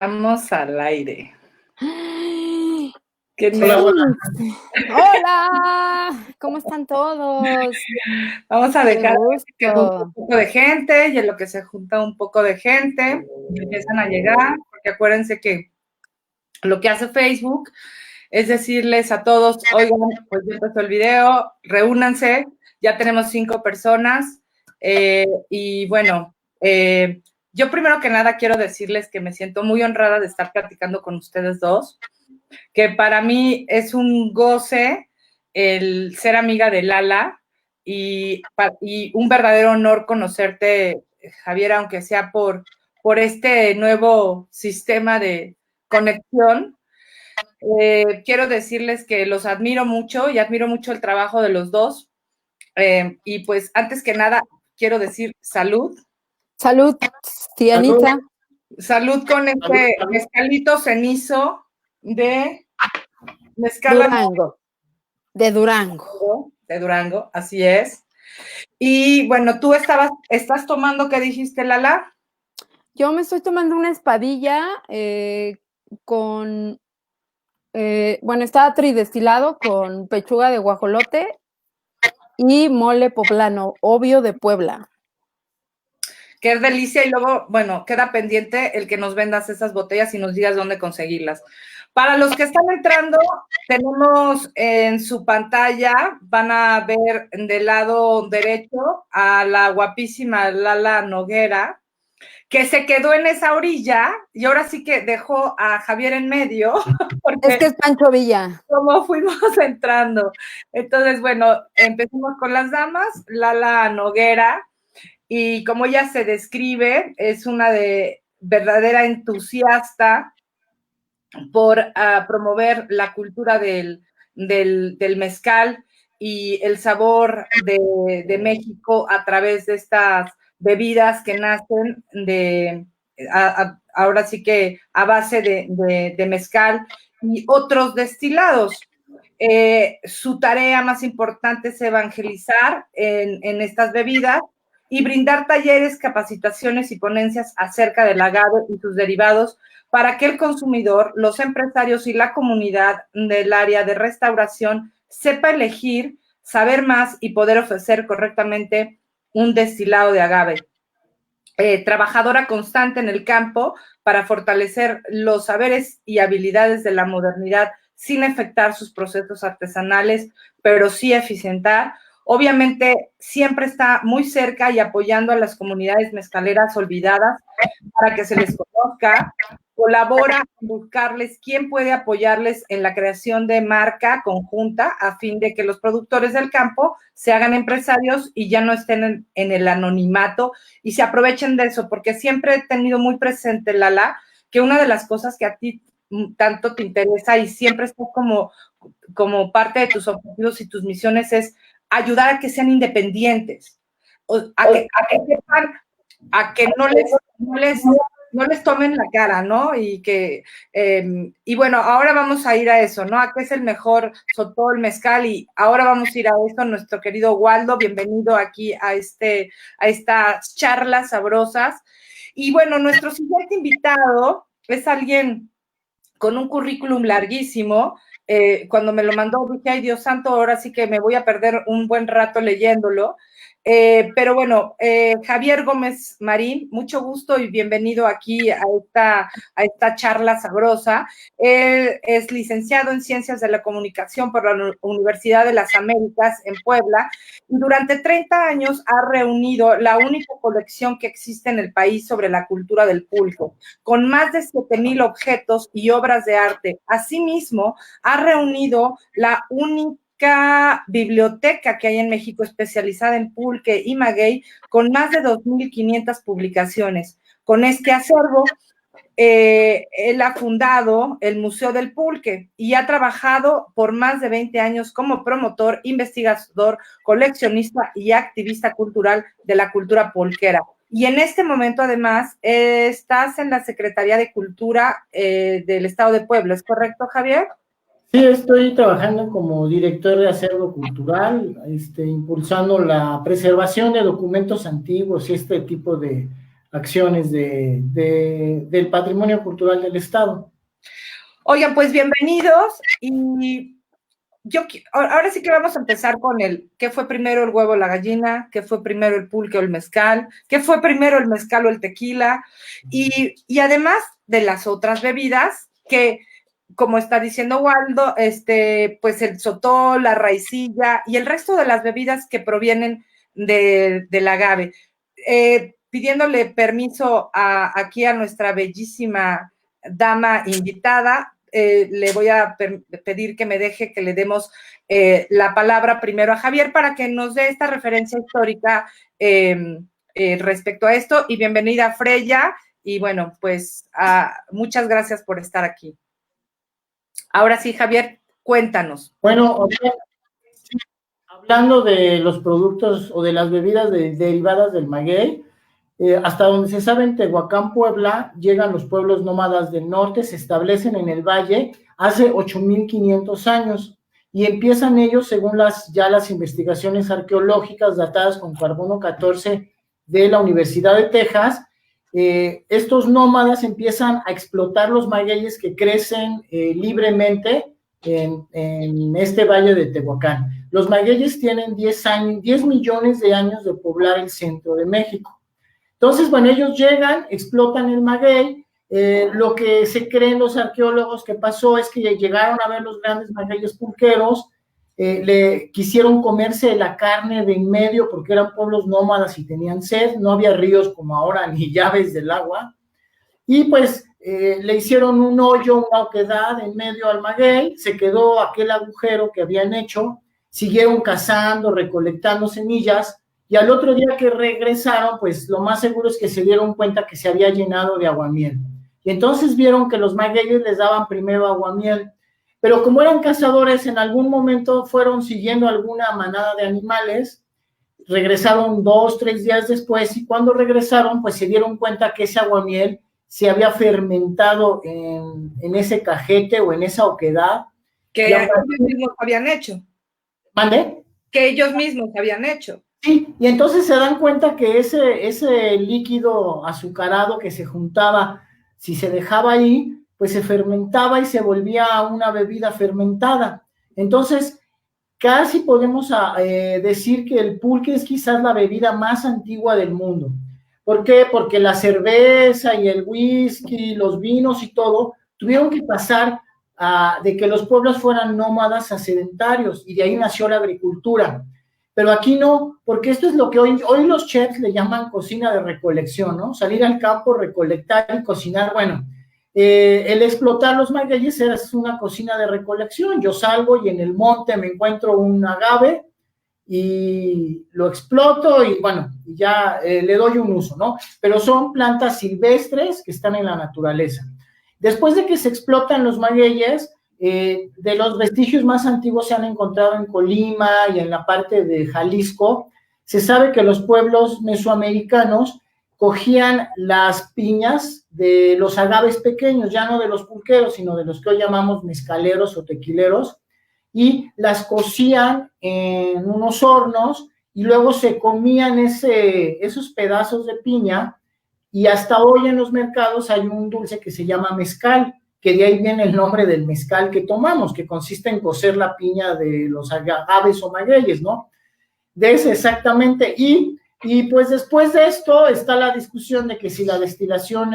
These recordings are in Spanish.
Vamos al aire. ¡Qué nervios! ¡Hola! ¿Cómo están todos? Vamos a dejar que se junte un gusto! poco de gente y en lo que se junta un poco de gente empiezan a llegar, porque acuérdense que lo que hace Facebook es decirles a todos, oigan, pues ya empezó el video, reúnanse, ya tenemos 5 personas y bueno, yo primero que nada quiero decirles que me siento muy honrada de estar platicando con ustedes dos, que para mí es un goce el ser amiga de Lala y un verdadero honor conocerte, Javier, aunque sea por este nuevo sistema de conexión. Quiero decirles que los admiro mucho y admiro mucho el trabajo de los dos. Y pues antes que nada, quiero decir salud. Salud, tía Anita. Salud con este mezcalito cenizo de mezcal Durango. De Durango. de Durango, así es. Y bueno, tú estás tomando, ¿qué dijiste, Lala? Yo me estoy tomando una espadilla con, bueno, está tridestilado con pechuga de guajolote y mole poblano, obvio de Puebla. Qué delicia, y luego, bueno, queda pendiente el que nos vendas esas botellas y nos digas dónde conseguirlas. Para los que están entrando, tenemos en su pantalla, van a ver del lado derecho a la guapísima Lala Noguera, que se quedó en esa orilla y ahora sí que dejó a Javier en medio. Porque es que es Pancho Villa. Como fuimos entrando. Entonces, bueno, empecemos con las damas. Lala Noguera, y como ella se describe, es una de verdadera entusiasta por promover la cultura del mezcal y el sabor de México a través de estas bebidas que nacen ahora sí que a base de mezcal y otros destilados. Su tarea más importante es evangelizar en estas bebidas y brindar talleres, capacitaciones y ponencias acerca del agave y sus derivados para que el consumidor, los empresarios y la comunidad del área de restauración sepa elegir, saber más y poder ofrecer correctamente un destilado de agave. Trabajadora constante en el campo para fortalecer los saberes y habilidades de la modernidad sin afectar sus procesos artesanales, pero sí eficientar. Obviamente siempre está muy cerca y apoyando a las comunidades mezcaleras olvidadas para que se les conozca, colabora en buscarles quién puede apoyarles en la creación de marca conjunta a fin de que los productores del campo se hagan empresarios y ya no estén en el anonimato y se aprovechen de eso, porque siempre he tenido muy presente, Lala, que una de las cosas que a ti tanto te interesa y siempre estás como parte de tus objetivos y tus misiones es ayudar a que sean independientes, a que sepan, a que no les tomen la cara, ¿no? Y bueno, ahora vamos a ir a eso, ¿no? ¿A qué es el mejor sotol, mezcal? Y ahora vamos a ir a eso, nuestro querido Waldo, bienvenido aquí a estas charlas sabrosas. Y bueno, nuestro siguiente invitado es alguien con un currículum larguísimo. Cuando me lo mandó, dije, ay, Dios santo, ahora sí que me voy a perder un buen rato leyéndolo. Pero bueno, Javier Gómez Marín, mucho gusto y bienvenido aquí a esta charla sabrosa. Él es licenciado en Ciencias de la Comunicación por la Universidad de las Américas en Puebla y durante 30 años ha reunido la única colección que existe en el país sobre la cultura del pulque, con más de 7,000 objetos y obras de arte. Asimismo, ha reunido la única biblioteca que hay en México especializada en pulque y maguey, con más de 2,500 publicaciones. Con este acervo, él ha fundado el Museo del Pulque y ha trabajado por más de 20 años como promotor, investigador, coleccionista y activista cultural de la cultura pulquera. Y en este momento, además, estás en la Secretaría de Cultura del Estado de Puebla, ¿es correcto, Javier? Sí, estoy trabajando como director de acervo cultural, impulsando la preservación de documentos antiguos y este tipo de acciones del patrimonio cultural del Estado. Oigan, pues bienvenidos, y ahora sí que vamos a empezar con ¿qué fue primero, el huevo o la gallina? ¿Qué fue primero, el pulque o el mezcal? ¿Qué fue primero, el mezcal o el tequila? Y además de las otras bebidas que, como está diciendo Waldo, pues el sotol, la raicilla y el resto de las bebidas que provienen del agave. Pidiéndole permiso aquí a nuestra bellísima dama invitada, le voy a pedir que me deje que le demos la palabra primero a Javier para que nos dé esta referencia histórica respecto a esto. Y bienvenida, Freya, y bueno, pues muchas gracias por estar aquí. Ahora sí, Javier, cuéntanos. Bueno, hablando de los productos o de las bebidas derivadas del maguey, hasta donde se sabe, en Tehuacán, Puebla, llegan los pueblos nómadas del norte, se establecen en el valle hace 8,500 años, y empiezan ellos, según las investigaciones arqueológicas datadas con carbono 14 de la Universidad de Texas, estos nómadas empiezan a explotar los magueyes que crecen libremente en este valle de Tehuacán. Los magueyes tienen 10 millones de años de poblar el centro de México. Entonces, bueno, ellos llegan, explotan el maguey. Lo que se creen los arqueólogos que pasó es que llegaron a ver los grandes magueyes pulqueros, le quisieron comerse la carne de en medio porque eran pueblos nómadas y tenían sed, no había ríos como ahora ni llaves del agua, y pues le hicieron un hoyo, una oquedad en medio al maguey, se quedó aquel agujero que habían hecho, siguieron cazando, recolectando semillas, y al otro día que regresaron, pues lo más seguro es que se dieron cuenta que se había llenado de aguamiel. Y entonces vieron que los magueyes les daban primero aguamiel, pero como eran cazadores, en algún momento fueron siguiendo alguna manada de animales, regresaron 2, 3 días después, y cuando regresaron, pues se dieron cuenta que ese aguamiel se había fermentado en ese cajete o en esa oquedad. Que ellos mismos habían hecho. ¿Mande? Que ellos mismos habían hecho. Sí, y entonces se dan cuenta que ese líquido azucarado que se juntaba, si se dejaba ahí, pues se fermentaba y se volvía una bebida fermentada. Entonces, casi podemos decir que el pulque es quizás la bebida más antigua del mundo. ¿Por qué? Porque la cerveza y el whisky, los vinos y todo, tuvieron que pasar de que los pueblos fueran nómadas a sedentarios, y de ahí nació la agricultura. Pero aquí no, porque esto es lo que hoy los chefs le llaman cocina de recolección, ¿no? Salir al campo, recolectar y cocinar. Bueno, el explotar los magueyes es una cocina de recolección. Yo salgo y en el monte me encuentro un agave y lo exploto y bueno, ya le doy un uso, ¿no? Pero son plantas silvestres que están en la naturaleza. Después de que se explotan los magueyes, de los vestigios más antiguos se han encontrado en Colima y en la parte de Jalisco. Se sabe que los pueblos mesoamericanos cogían las piñas de los agaves pequeños, ya no de los pulqueros, sino de los que hoy llamamos mezcaleros o tequileros, y las cocían en unos hornos y luego se comían esos pedazos de piña, y hasta hoy en los mercados hay un dulce que se llama mezcal, que de ahí viene el nombre del mezcal que tomamos, que consiste en cocer la piña de los agaves o magueyes, ¿no? De ese exactamente. Y pues después de esto está la discusión de que si la destilación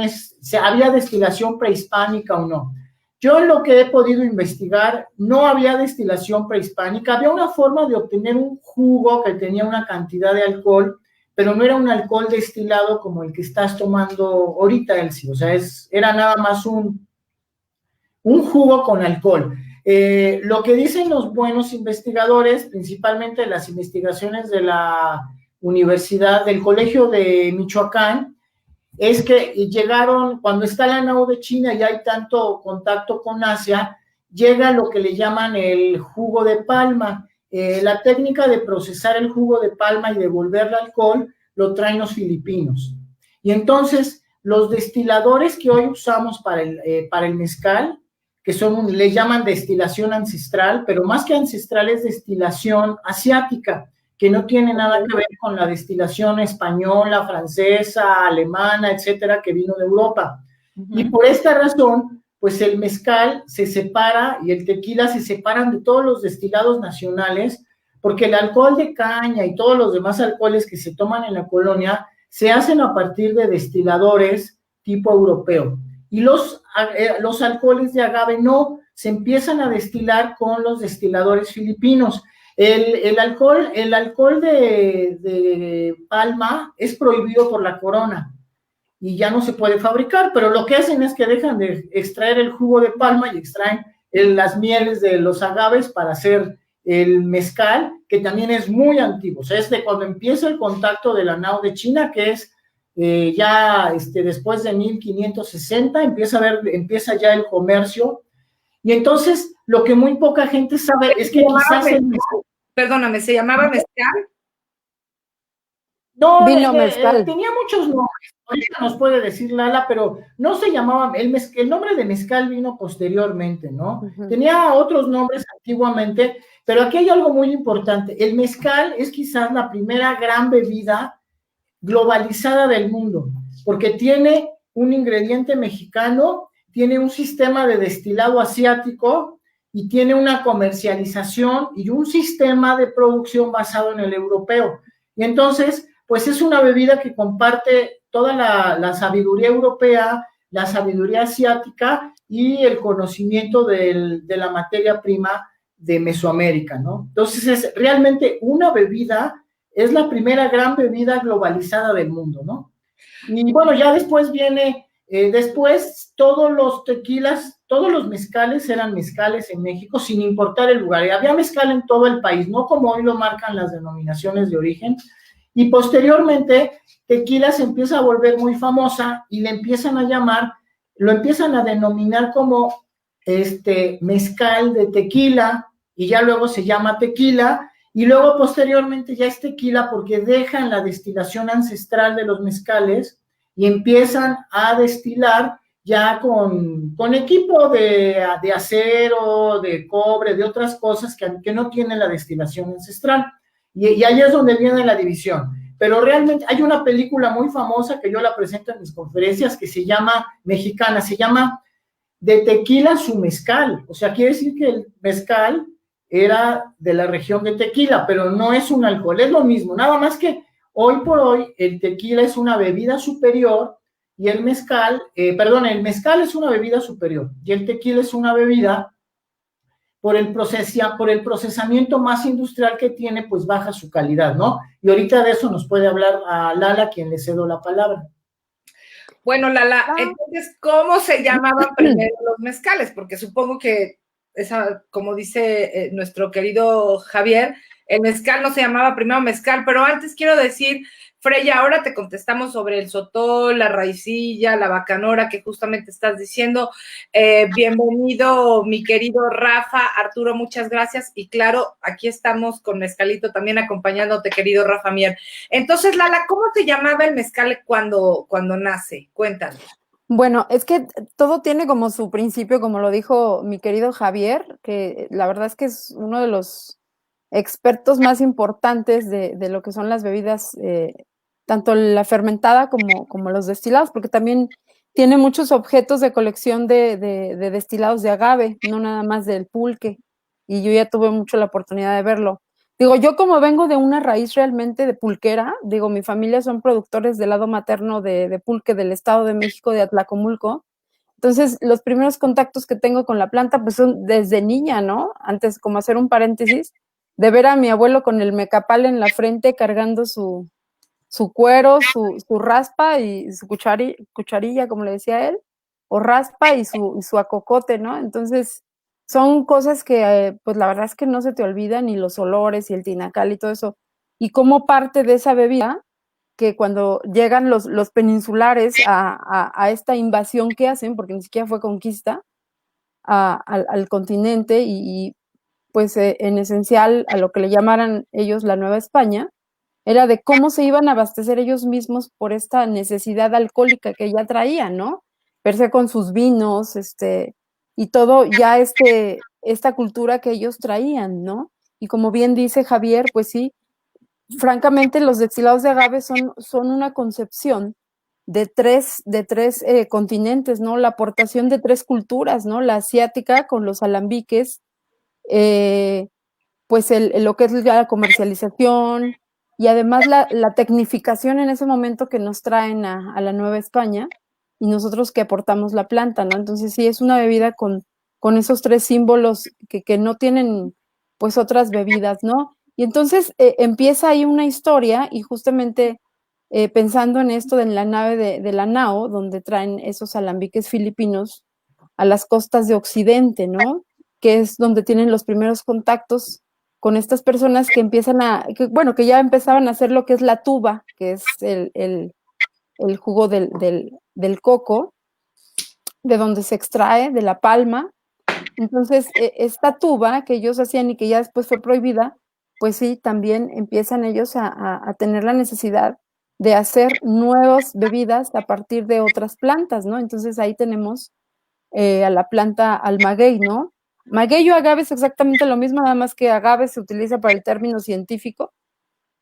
había destilación prehispánica o no. Yo en lo que he podido investigar, no había destilación prehispánica, había una forma de obtener un jugo que tenía una cantidad de alcohol, pero no era un alcohol destilado como el que estás tomando ahorita, Elsie. O sea, era nada más un jugo con alcohol. Lo que dicen los buenos investigadores, principalmente las investigaciones de la Universidad, del Colegio de Michoacán, es que llegaron, cuando está la nao de China y hay tanto contacto con Asia, llega lo que le llaman el jugo de palma. La técnica de procesar el jugo de palma y devolverle alcohol lo traen los filipinos. Y entonces, los destiladores que hoy usamos para el mezcal, que le llaman destilación ancestral, pero más que ancestral es destilación asiática, que no tiene nada que ver con la destilación española, francesa, alemana, etcétera, que vino de Europa. Y por esta razón, pues el mezcal se separa y el tequila se separan de todos los destilados nacionales, porque el alcohol de caña y todos los demás alcoholes que se toman en la colonia se hacen a partir de destiladores tipo europeo. Y los alcoholes de agave no, se empiezan a destilar con los destiladores filipinos. El alcohol de palma es prohibido por la corona y ya no se puede fabricar, pero lo que hacen es que dejan de extraer el jugo de palma y extraen las mieles de los agaves para hacer el mezcal, que también es muy antiguo. O sea, es de cuando empieza el contacto de la nao de China, que es después de 1560, empieza ya el comercio. Y entonces, lo que muy poca gente sabe es que quizás Perdóname, ¿se llamaba mezcal? No, Vino mezcal. Tenía muchos nombres. Ahorita nos puede decir Lala, pero no se llamaba, el nombre de mezcal vino posteriormente, ¿no? Tenía otros nombres antiguamente, pero aquí hay algo muy importante. El mezcal es quizás la primera gran bebida globalizada del mundo, porque tiene un ingrediente mexicano, tiene un sistema de destilado asiático y tiene una comercialización y un sistema de producción basado en el europeo. Y entonces, pues es una bebida que comparte toda la sabiduría europea, la sabiduría asiática y el conocimiento de la materia prima de Mesoamérica, ¿no? Entonces es realmente una bebida, es la primera gran bebida globalizada del mundo, ¿no? Y bueno, ya después viene, después todos los tequilas, todos los mezcales eran mezcales en México sin importar el lugar. Y había mezcal en todo el país, no como hoy lo marcan las denominaciones de origen. Y posteriormente, tequila se empieza a volver muy famosa y le empiezan a llamar, lo empiezan a denominar como mezcal de tequila, y ya luego se llama tequila, y luego posteriormente ya es tequila porque dejan la destilación ancestral de los mezcales y empiezan a destilar ya con equipo de acero, de cobre, de otras cosas que no tienen la destilación ancestral. Y ahí es donde viene la división. Pero realmente hay una película muy famosa que yo la presento en mis conferencias que se llama, mexicana, se llama De Tequila su Mezcal. O sea, quiere decir que el mezcal era de la región de Tequila, pero no es un alcohol, es lo mismo. Nada más que hoy por hoy el tequila es una bebida superior y el mezcal es una bebida superior y el tequila es una bebida por el procesamiento más industrial que tiene, pues baja su calidad, ¿no? Y ahorita de eso nos puede hablar a Lala, quien le cedo la palabra. Bueno, Lala, entonces, ¿cómo se llamaban primero los mezcales? Porque supongo que, como dice nuestro querido Javier, el mezcal no se llamaba primero mezcal, pero antes quiero decir, Freya, ahora te contestamos sobre el sotol, la raicilla, la bacanora que justamente estás diciendo. Bienvenido, mi querido Rafa, Arturo, muchas gracias. Y claro, aquí estamos con mezcalito también acompañándote, querido Rafa Mier. Entonces, Lala, ¿cómo se llamaba el mezcal cuando nace? Cuéntanos. Bueno, es que todo tiene como su principio, como lo dijo mi querido Javier, que la verdad es que es uno de los expertos más importantes de lo que son las bebidas, tanto la fermentada como los destilados, porque también tiene muchos objetos de colección de destilados de agave, no nada más del pulque, y yo ya tuve mucho la oportunidad de verlo. Digo, yo como vengo de una raíz realmente de pulquera, digo, mi familia son productores del lado materno de pulque del Estado de México, de Atlacomulco. Entonces, los primeros contactos que tengo con la planta, pues son desde niña, ¿no? Antes, como hacer un paréntesis, de ver a mi abuelo con el mecapal en la frente cargando su cuero, su raspa y su cucharilla, como le decía él, o raspa y su acocote, ¿no? Entonces, son cosas que, pues la verdad es que no se te olvidan, y los olores y el tinacal y todo eso. Y como parte de esa bebida, que cuando llegan los peninsulares a esta invasión que hacen, porque ni siquiera fue conquista, al continente y pues en esencial a lo que le llamaran ellos la Nueva España, era de cómo se iban a abastecer ellos mismos por esta necesidad alcohólica que ya traían, ¿no? Verse con sus vinos, y todo ya esta cultura que ellos traían, ¿no? Y como bien dice Javier, pues sí, francamente, los destilados de agave son una concepción de tres continentes, ¿no? La aportación de tres culturas, ¿no? La asiática con los alambiques, pues lo que es la comercialización y además la tecnificación en ese momento que nos traen a la Nueva España y nosotros que aportamos la planta, ¿no? Entonces sí, es una bebida con esos tres símbolos que no tienen pues otras bebidas, ¿no? Y entonces empieza ahí una historia y justamente pensando en esto de la nave de la Nao, donde traen esos alambiques filipinos a las costas de Occidente, ¿no? Que es donde tienen los primeros contactos con estas personas que empiezan que ya empezaban a hacer lo que es la tuba, que es el jugo del coco, de donde se extrae, de la palma. Entonces, esta tuba que ellos hacían y que ya después fue prohibida, pues sí, también empiezan ellos a tener la necesidad de hacer nuevas bebidas a partir de otras plantas, ¿no? Entonces ahí tenemos a la planta al maguey, ¿no? Maguey o agave es exactamente lo mismo, nada más que agave se utiliza para el término científico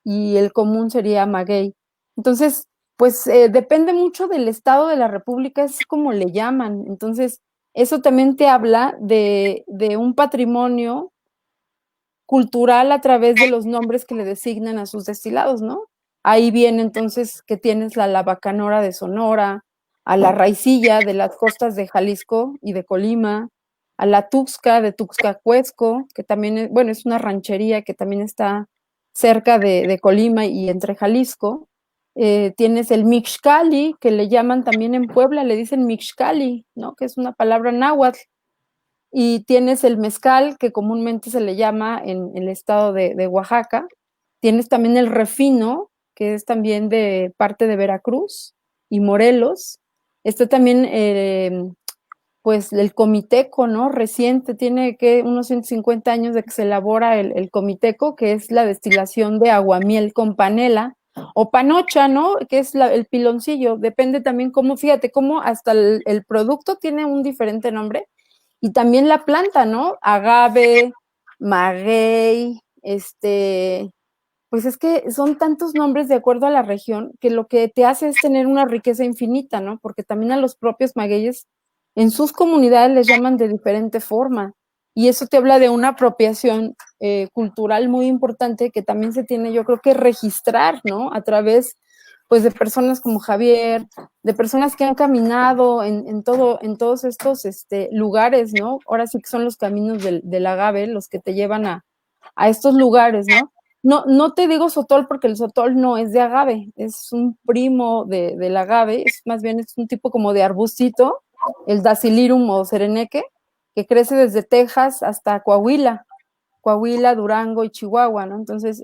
y el común sería maguey. Entonces, pues depende mucho del estado de la república, es como le llaman. Entonces, eso también te habla de un patrimonio cultural a través de los nombres que le designan a sus destilados, ¿no? Ahí viene entonces que tienes la bacanora de Sonora, a la raicilla de las costas de Jalisco y de Colima, a la tuxca de Tuxcacuesco, que también es, bueno, es una ranchería que también está cerca de Colima y entre Jalisco. Tienes el Mixcali, que le llaman también en Puebla, le dicen Mixcali, ¿no? Que es una palabra náhuatl. Y tienes el mezcal, que comúnmente se le llama en el estado de Oaxaca. Tienes también el refino, que es también de parte de Veracruz y Morelos. Está también, pues, el comiteco, ¿no? Reciente, tiene que unos 150 años de que se elabora el comiteco, que es la destilación de aguamiel con panela, o panocha, ¿no? Que es el piloncillo. Depende también cómo, fíjate, cómo hasta el producto tiene un diferente nombre y también la planta, ¿no? Agave, maguey, pues es que son tantos nombres de acuerdo a la región que lo que te hace es tener una riqueza infinita, ¿no? Porque también a los propios magueyes en sus comunidades les llaman de diferente forma. Y eso te habla de una apropiación cultural muy importante que también se tiene, yo creo que registrar, ¿no? A través, pues, de personas como Javier, de personas que han caminado en todos estos lugares, ¿no? Ahora sí que son los caminos del agave los que te llevan a estos lugares, ¿no? No te digo sotol porque el sotol no es de agave, es un primo del agave, es más bien es un tipo como de arbustito, el Dacilirium o sereneque, que crece desde Texas hasta Coahuila, Durango y Chihuahua, ¿no? Entonces,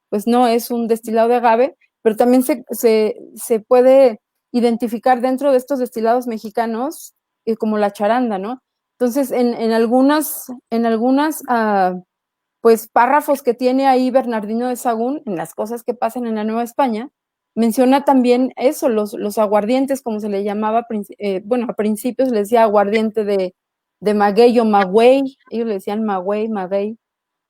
pues no es un destilado de agave, pero también se puede identificar dentro de estos destilados mexicanos como la charanda, ¿no? Entonces, en algunas pues párrafos que tiene ahí Bernardino de Sahagún en las cosas que pasan en la Nueva España, menciona también eso, los aguardientes, como se le llamaba, bueno, a principios le decía aguardiente de maguey o magüey, ellos le decían magüey, maguey,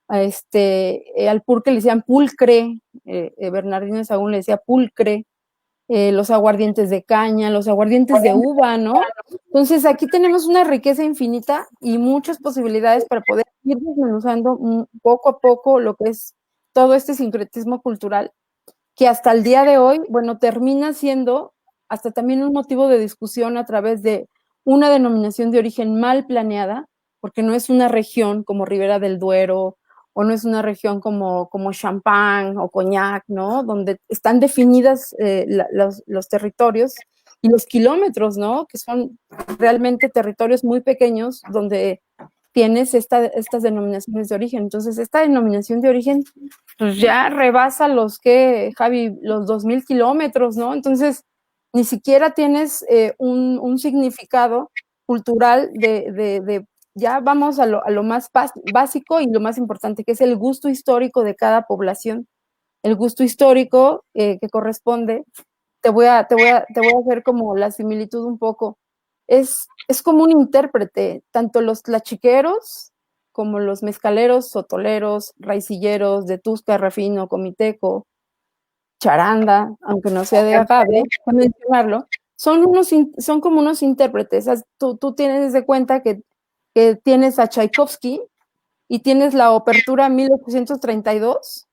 al pulque le decían pulcre, Bernardino de Sahagún le decía pulcre, los aguardientes de caña, los aguardientes de uva, ¿no? Entonces aquí tenemos una riqueza infinita y muchas posibilidades para poder ir desmenuzando poco a poco lo que es todo este sincretismo cultural, que hasta el día de hoy, bueno, termina siendo hasta también un motivo de discusión a través de una denominación de origen mal planeada, porque no es una región como Ribera del Duero, o no es una región como Champagne o Cognac, ¿no? Donde están definidas los territorios y los kilómetros, ¿no? Que son realmente territorios muy pequeños donde tienes estas denominaciones de origen. Entonces, esta denominación de origen pues ya rebasa Javi, los 2000 kilómetros, ¿no? Entonces, ni siquiera tienes un significado cultural ya vamos a lo más básico y lo más importante, que es el gusto histórico de cada población. El gusto histórico que corresponde, te voy a hacer como la similitud un poco. Es como un intérprete, tanto los tlachiqueros como los mezcaleros, sotoleros, raicilleros, de Tusca, Refino, Comiteco, Charanda, aunque no sea de agave, para mencionarlo, son como unos intérpretes. Tú tienes de cuenta que tienes a Tchaikovsky y tienes la Obertura 1832,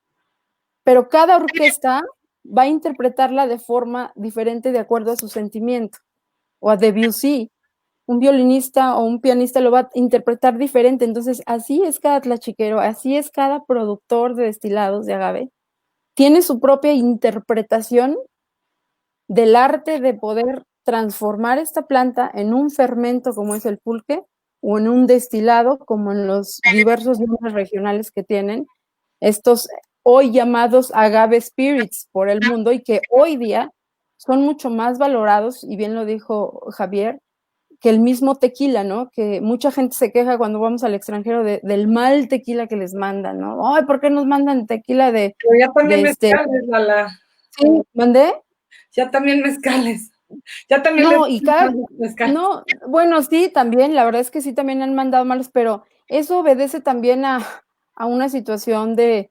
pero cada orquesta va a interpretarla de forma diferente de acuerdo a su sentimiento. O a Debussy, un violinista o un pianista lo va a interpretar diferente. Entonces, así es cada tlachiquero, así es cada productor de destilados de agave. Tiene su propia interpretación del arte de poder transformar esta planta en un fermento como es el pulque o en un destilado como en los diversos nombres regionales que tienen estos hoy llamados agave spirits por el mundo y que hoy día son mucho más valorados, y bien lo dijo Javier, que el mismo tequila, ¿no? Que mucha gente se queja cuando vamos al extranjero del mal tequila que les mandan, ¿no? Ay, ¿por qué nos mandan tequila de... Pero ya también mezcales, Lala. Sí, ¿mandé? Ya también mezcales. Ya también No, y mezcales. no, bueno, sí, también, la verdad es que sí, también han mandado malos, pero eso obedece también a una situación de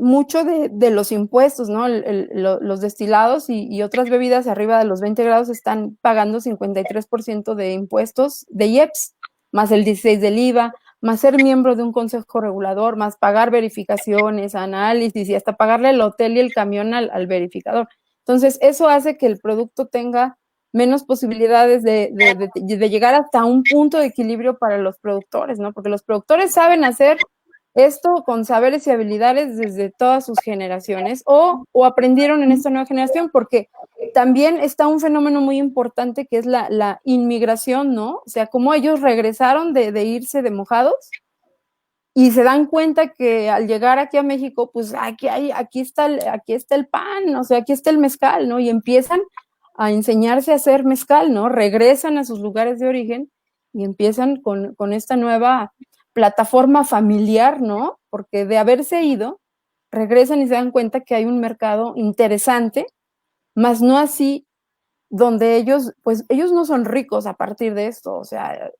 mucho de los impuestos, ¿no? Los destilados y otras bebidas arriba de los 20 grados están pagando 53% de impuestos de IEPS, más el 16% del IVA, más ser miembro de un consejo regulador, más pagar verificaciones, análisis y hasta pagarle el hotel y el camión al verificador. Entonces, eso hace que el producto tenga menos posibilidades de llegar hasta un punto de equilibrio para los productores, ¿no? Porque los productores saben hacer esto con saberes y habilidades desde todas sus generaciones o aprendieron en esta nueva generación, porque también está un fenómeno muy importante que es la inmigración, ¿no? O sea, cómo ellos regresaron de irse de mojados y se dan cuenta que al llegar aquí a México, pues aquí está el pan, o sea, aquí está el mezcal, ¿no? Y empiezan a enseñarse a hacer mezcal, ¿no? Regresan a sus lugares de origen y empiezan con esta nueva plataforma familiar, ¿no? Porque de haberse ido, regresan y se dan cuenta que hay un mercado interesante, más no así donde ellos no son ricos a partir de esto, o sea,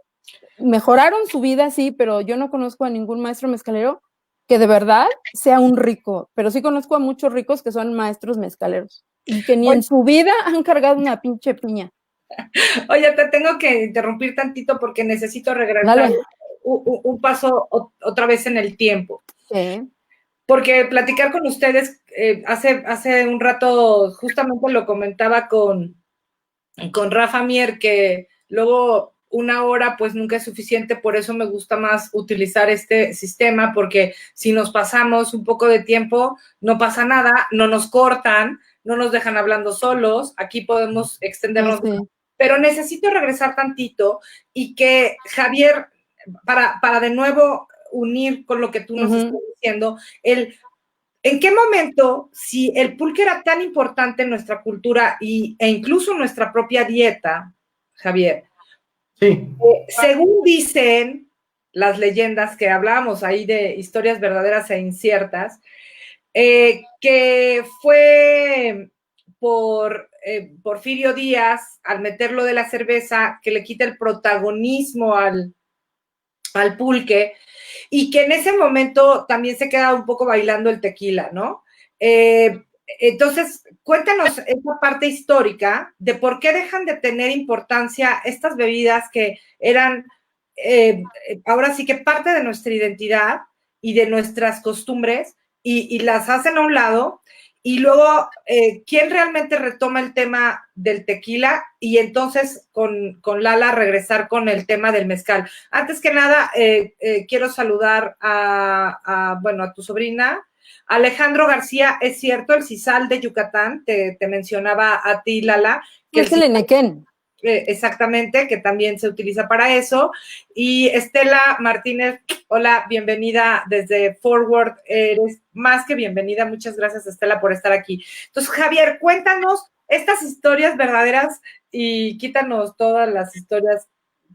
mejoraron su vida, sí, pero yo no conozco a ningún maestro mezcalero que de verdad sea un rico, pero sí conozco a muchos ricos que son maestros mezcaleros y que ni en su vida han cargado una pinche piña. Oye, te tengo que interrumpir tantito porque necesito regresar un paso otra vez en el tiempo. Sí. Porque platicar con ustedes, hace un rato justamente lo comentaba con Rafa Mier, que luego una hora pues nunca es suficiente, por eso me gusta más utilizar este sistema, porque si nos pasamos un poco de tiempo, no pasa nada, no nos cortan, no nos dejan hablando solos, aquí podemos extendernos. Sí. Pero necesito regresar tantito y que Javier, para de nuevo unir con lo que tú nos estás diciendo, ¿en qué momento, si el pulque era tan importante en nuestra cultura e incluso en nuestra propia dieta, Javier? Sí. Según dicen las leyendas que hablábamos ahí de historias verdaderas e inciertas, que fue por Porfirio Díaz, al meterlo de la cerveza, que le quita el protagonismo al pulque, y que en ese momento también se queda un poco bailando el tequila, ¿no? Entonces, cuéntanos esa parte histórica de por qué dejan de tener importancia estas bebidas que eran, ahora sí que parte de nuestra identidad y de nuestras costumbres, y las hacen a un lado. Y luego, ¿quién realmente retoma el tema del tequila? Y entonces con Lala regresar con el tema del mezcal. Antes que nada, quiero saludar a tu sobrina, Alejandro García. Es cierto, el sisal de Yucatán, te mencionaba a ti, Lala. Que es el enequén. Exactamente, que también se utiliza para eso. Y Estela Martínez, hola, bienvenida desde Forward, eres más que bienvenida. Muchas gracias, Estela, por estar aquí. Entonces, Javier, cuéntanos estas historias verdaderas y quítanos todas las historias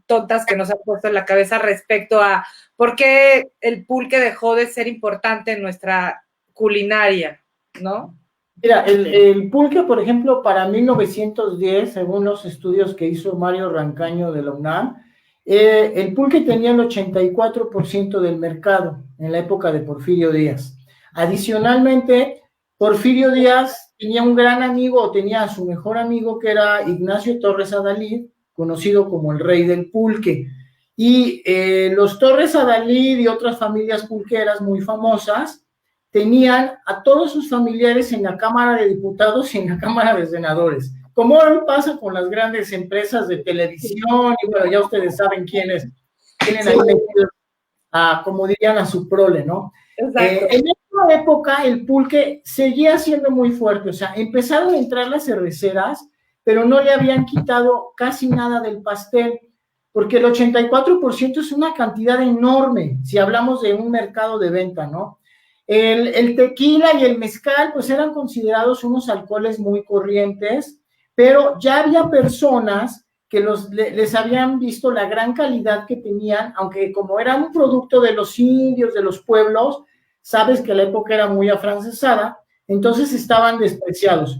tontas que nos han puesto en la cabeza respecto a por qué el pulque dejó de ser importante en nuestra culinaria, ¿no? Mira, el pulque, por ejemplo, para 1910, según los estudios que hizo Mario Rancaño de la UNAM, El pulque tenía el 84% del mercado en la época de Porfirio Díaz. Adicionalmente, Porfirio Díaz tenía un gran amigo, o tenía a su mejor amigo, que era Ignacio Torres Adalid, conocido como el rey del pulque. Y los Torres Adalid y otras familias pulqueras muy famosas tenían a todos sus familiares en la Cámara de Diputados y en la Cámara de Senadores. Como hoy pasa con las grandes empresas de televisión, y bueno, ya ustedes saben quiénes tienen ahí metidos, como dirían, a su prole, ¿no? Exacto. En esta época el pulque seguía siendo muy fuerte, o sea, empezaron a entrar las cerveceras, pero no le habían quitado casi nada del pastel, porque el 84% es una cantidad enorme, si hablamos de un mercado de venta, ¿no? El tequila y el mezcal, pues eran considerados unos alcoholes muy corrientes, pero ya había personas que les habían visto la gran calidad que tenían, aunque como era un producto de los indios, de los pueblos, sabes que la época era muy afrancesada, entonces estaban despreciados.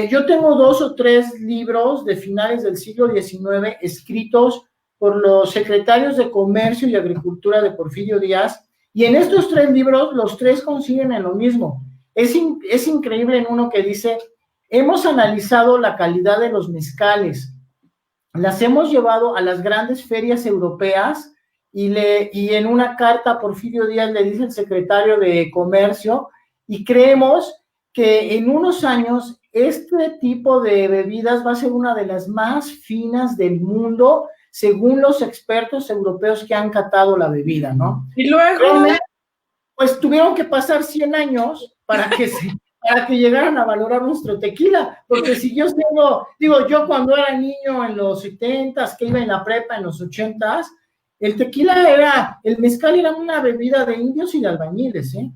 Yo tengo 2 o 3 libros de finales del siglo XIX escritos por los secretarios de Comercio y Agricultura de Porfirio Díaz, y en estos 3 libros, los 3 coinciden en lo mismo. Es increíble en uno que dice: hemos analizado la calidad de los mezcales, las hemos llevado a las grandes ferias europeas, y en una carta Porfirio Díaz le dice el secretario de Comercio, y creemos que en unos años este tipo de bebidas va a ser una de las más finas del mundo, según los expertos europeos que han catado la bebida, ¿no? Y luego, pues tuvieron que pasar 100 años para que llegaran a valorar nuestro tequila, porque siguió siendo, digo, yo cuando era niño en los 70s, que iba en la prepa en los 80s, el mezcal era una bebida de indios y de albañiles, ¿eh?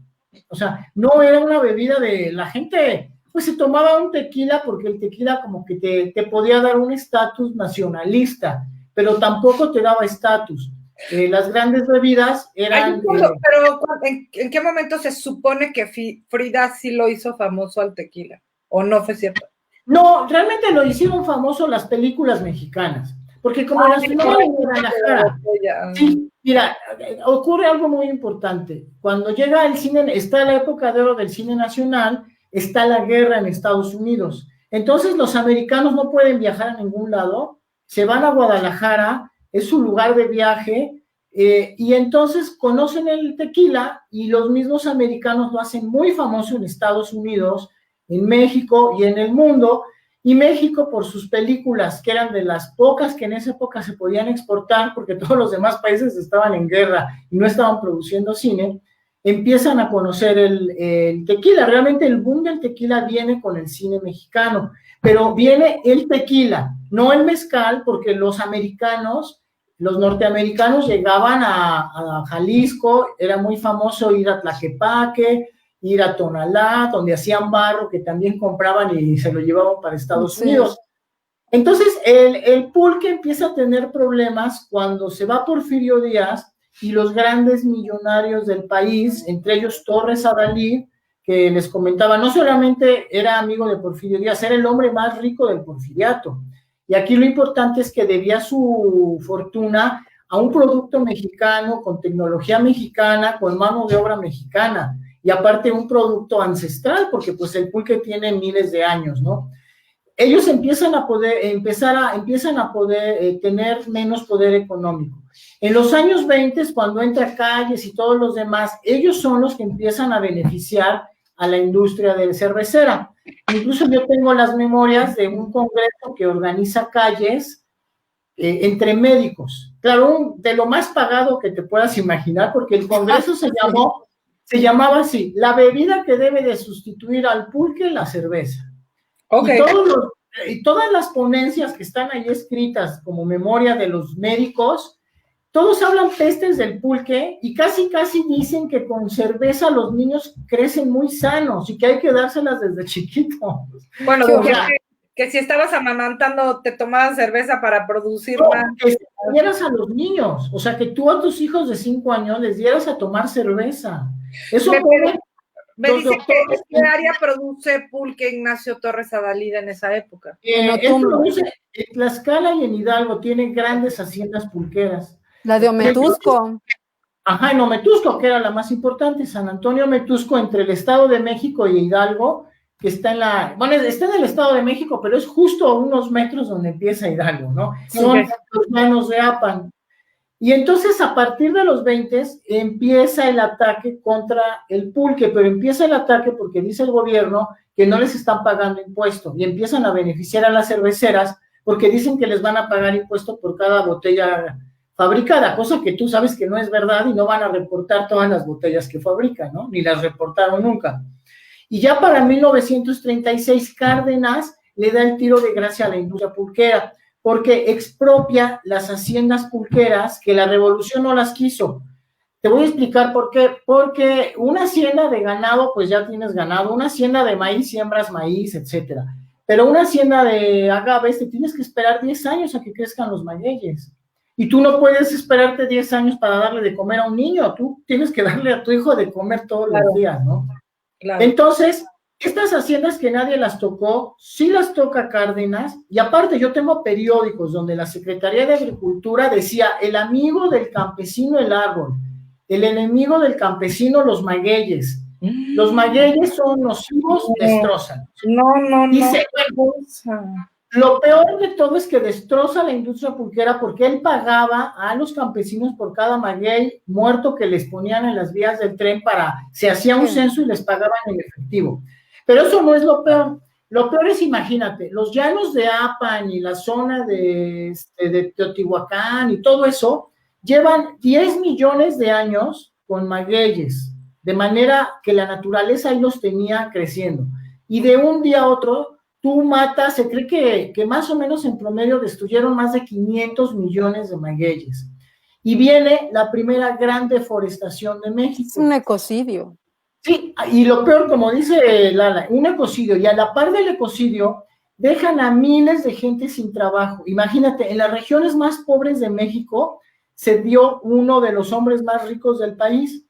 O sea, no era una bebida de la gente, pues se tomaba un tequila porque el tequila como que te podía dar un estatus nacionalista, pero tampoco te daba estatus. Las grandes bebidas eran... pero ¿en qué momento se supone que Frida sí lo hizo famoso al tequila? ¿O no fue cierto? No, realmente lo hicieron famoso las películas mexicanas, porque como las filmaban en Guadalajara. Sí, mira, ocurre algo muy importante. Cuando llega el cine, está la época de oro del cine nacional, está la guerra en Estados Unidos. Entonces los americanos no pueden viajar a ningún lado, se van a Guadalajara, es su lugar de viaje, y entonces conocen el tequila, y los mismos americanos lo hacen muy famoso en Estados Unidos, en México y en el mundo. Y México, por sus películas, que eran de las pocas que en esa época se podían exportar, porque todos los demás países estaban en guerra y no estaban produciendo cine, empiezan a conocer el tequila. Realmente el boom del tequila viene con el cine mexicano, pero viene el tequila, no el mezcal, porque los norteamericanos llegaban a Jalisco, era muy famoso ir a Tlaquepaque, ir a Tonalá, donde hacían barro, que también compraban y se lo llevaban para Estados Unidos. Entonces, el pulque empieza a tener problemas cuando se va Porfirio Díaz y los grandes millonarios del país, entre ellos Torres Adalid, que les comentaba, no solamente era amigo de Porfirio Díaz, era el hombre más rico del porfiriato. Y aquí lo importante es que debía su fortuna a un producto mexicano, con tecnología mexicana, con mano de obra mexicana, y aparte un producto ancestral, porque pues el pulque tiene miles de años, ¿no? Ellos empiezan a poder tener menos poder económico. En los años 20, cuando entra Calles y todos los demás, ellos son los que empiezan a beneficiar a la industria de cervecera. Incluso yo tengo las memorias de un congreso que organiza Calles entre médicos. Claro, de lo más pagado que te puedas imaginar, porque el congreso se llamaba así: la bebida que debe de sustituir al pulque, la cerveza. Okay. Y todas las ponencias que están ahí escritas como memoria de los médicos, todos hablan pestes del pulque y casi dicen que con cerveza los niños crecen muy sanos y que hay que dárselas desde chiquitos. Bueno, que si estabas amamantando te tomaban cerveza para producir más. Que dieras a los niños, o sea, que tú a tus hijos de 5 años les dieras a tomar cerveza. Eso Me dice que área produce pulque Ignacio Torres Adalida en esa época. Él produce en Tlaxcala y en Hidalgo, tiene grandes haciendas pulqueras. La de Ometusco. Ajá, en Ometusco, que era la más importante, San Antonio Ometusco, entre el Estado de México y Hidalgo, que está está en el Estado de México, pero es justo a unos metros donde empieza Hidalgo, ¿no? Son los llanos de Apan. Y entonces, a partir de los 20, empieza el ataque contra el pulque, pero empieza el ataque porque dice el gobierno que no les están pagando impuesto, y empiezan a beneficiar a las cerveceras porque dicen que les van a pagar impuesto por cada botella fabricada, cosa que tú sabes que no es verdad y no van a reportar todas las botellas que fabrican, ¿no? Ni las reportaron nunca. Y ya para 1936, Cárdenas le da el tiro de gracia a la industria pulquera, porque expropia las haciendas pulqueras que la revolución no las quiso. Te voy a explicar por qué. Porque una hacienda de ganado, pues ya tienes ganado, una hacienda de maíz, siembras maíz, etcétera. Pero una hacienda de agaves, te tienes que esperar 10 años a que crezcan los magueyes. Y tú no puedes esperarte 10 años para darle de comer a un niño, tú tienes que darle a tu hijo de comer todos los días, ¿no? Claro. Entonces, estas haciendas que nadie las tocó, sí las toca Cárdenas, y aparte yo tengo periódicos donde la Secretaría de Agricultura decía, el amigo del campesino el árbol, el enemigo del campesino los magueyes. Los magueyes son nocivos, destrozan. Dice, lo peor de todo es que destroza la industria pulquera porque él pagaba a los campesinos por cada maguey muerto que les ponían en las vías del tren se hacía un censo y les pagaban en efectivo. Pero eso no es lo peor. Lo peor es, imagínate, los llanos de Apan y la zona de Teotihuacán y todo eso llevan 10 millones de años con magueyes, de manera que la naturaleza ahí los tenía creciendo. Y de un día a otro, tú matas, se cree que más o menos en promedio destruyeron más de 500 millones de magueyes. Y viene la primera gran deforestación de México. Es un ecocidio. Sí, y lo peor, como dice Lala, un ecocidio, y a la par del ecocidio, dejan a miles de gente sin trabajo. Imagínate, en las regiones más pobres de México se dio uno de los hombres más ricos del país.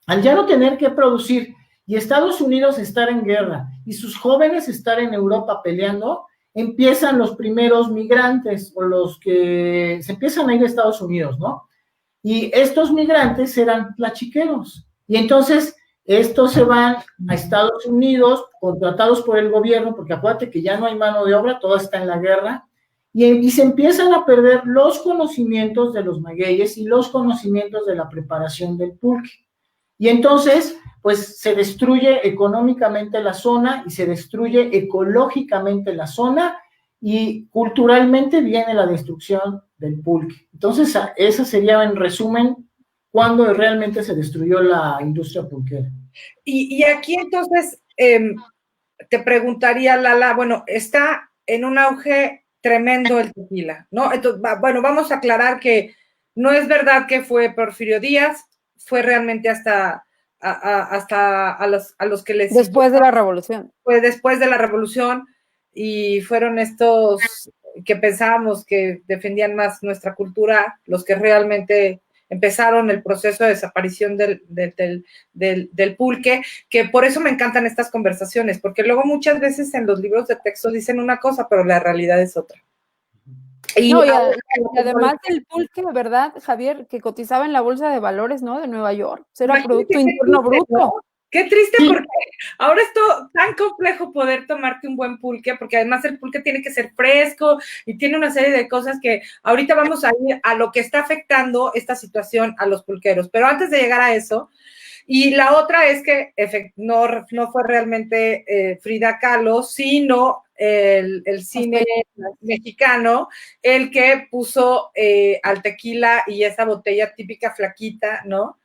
Al ya no tener que producir, y Estados Unidos estar en guerra, y sus jóvenes estar en Europa peleando, empiezan los primeros migrantes, o los que se empiezan a ir a Estados Unidos, ¿no? Y estos migrantes eran tlachiqueros, y entonces estos se van a Estados Unidos, contratados por el gobierno, porque acuérdate que ya no hay mano de obra, todo está en la guerra, y se empiezan a perder los conocimientos de los magueyes y los conocimientos de la preparación del pulque. Y entonces, pues se destruye económicamente la zona y se destruye ecológicamente la zona y culturalmente viene la destrucción del pulque. Entonces, esa sería en resumen cuando realmente se destruyó la industria pulquera. Y aquí entonces te preguntaría, Lala, bueno, está en un auge tremendo el tequila, ¿no? Entonces, bueno, vamos a aclarar que no es verdad que fue Porfirio Díaz, fue realmente hasta a los que les... Después de la revolución. Fue después de la revolución y fueron estos que pensábamos que defendían más nuestra cultura, los que realmente empezaron el proceso de desaparición del pulque, que por eso me encantan estas conversaciones, porque luego muchas veces en los libros de texto dicen una cosa, pero la realidad es otra. Y además del pulque, ¿verdad, Javier? Que cotizaba en la Bolsa de Valores, ¿no? De Nueva York. Era Producto Interno Bruto. ¿No? Qué triste, porque ahora es tan complejo poder tomarte un buen pulque, porque además el pulque tiene que ser fresco y tiene una serie de cosas que ahorita vamos a ir a lo que está afectando esta situación a los pulqueros. Pero antes de llegar a eso, y la otra es que no fue realmente Frida Kahlo, sino el cine mexicano, el que puso al tequila y esa botella típica flaquita, ¿no?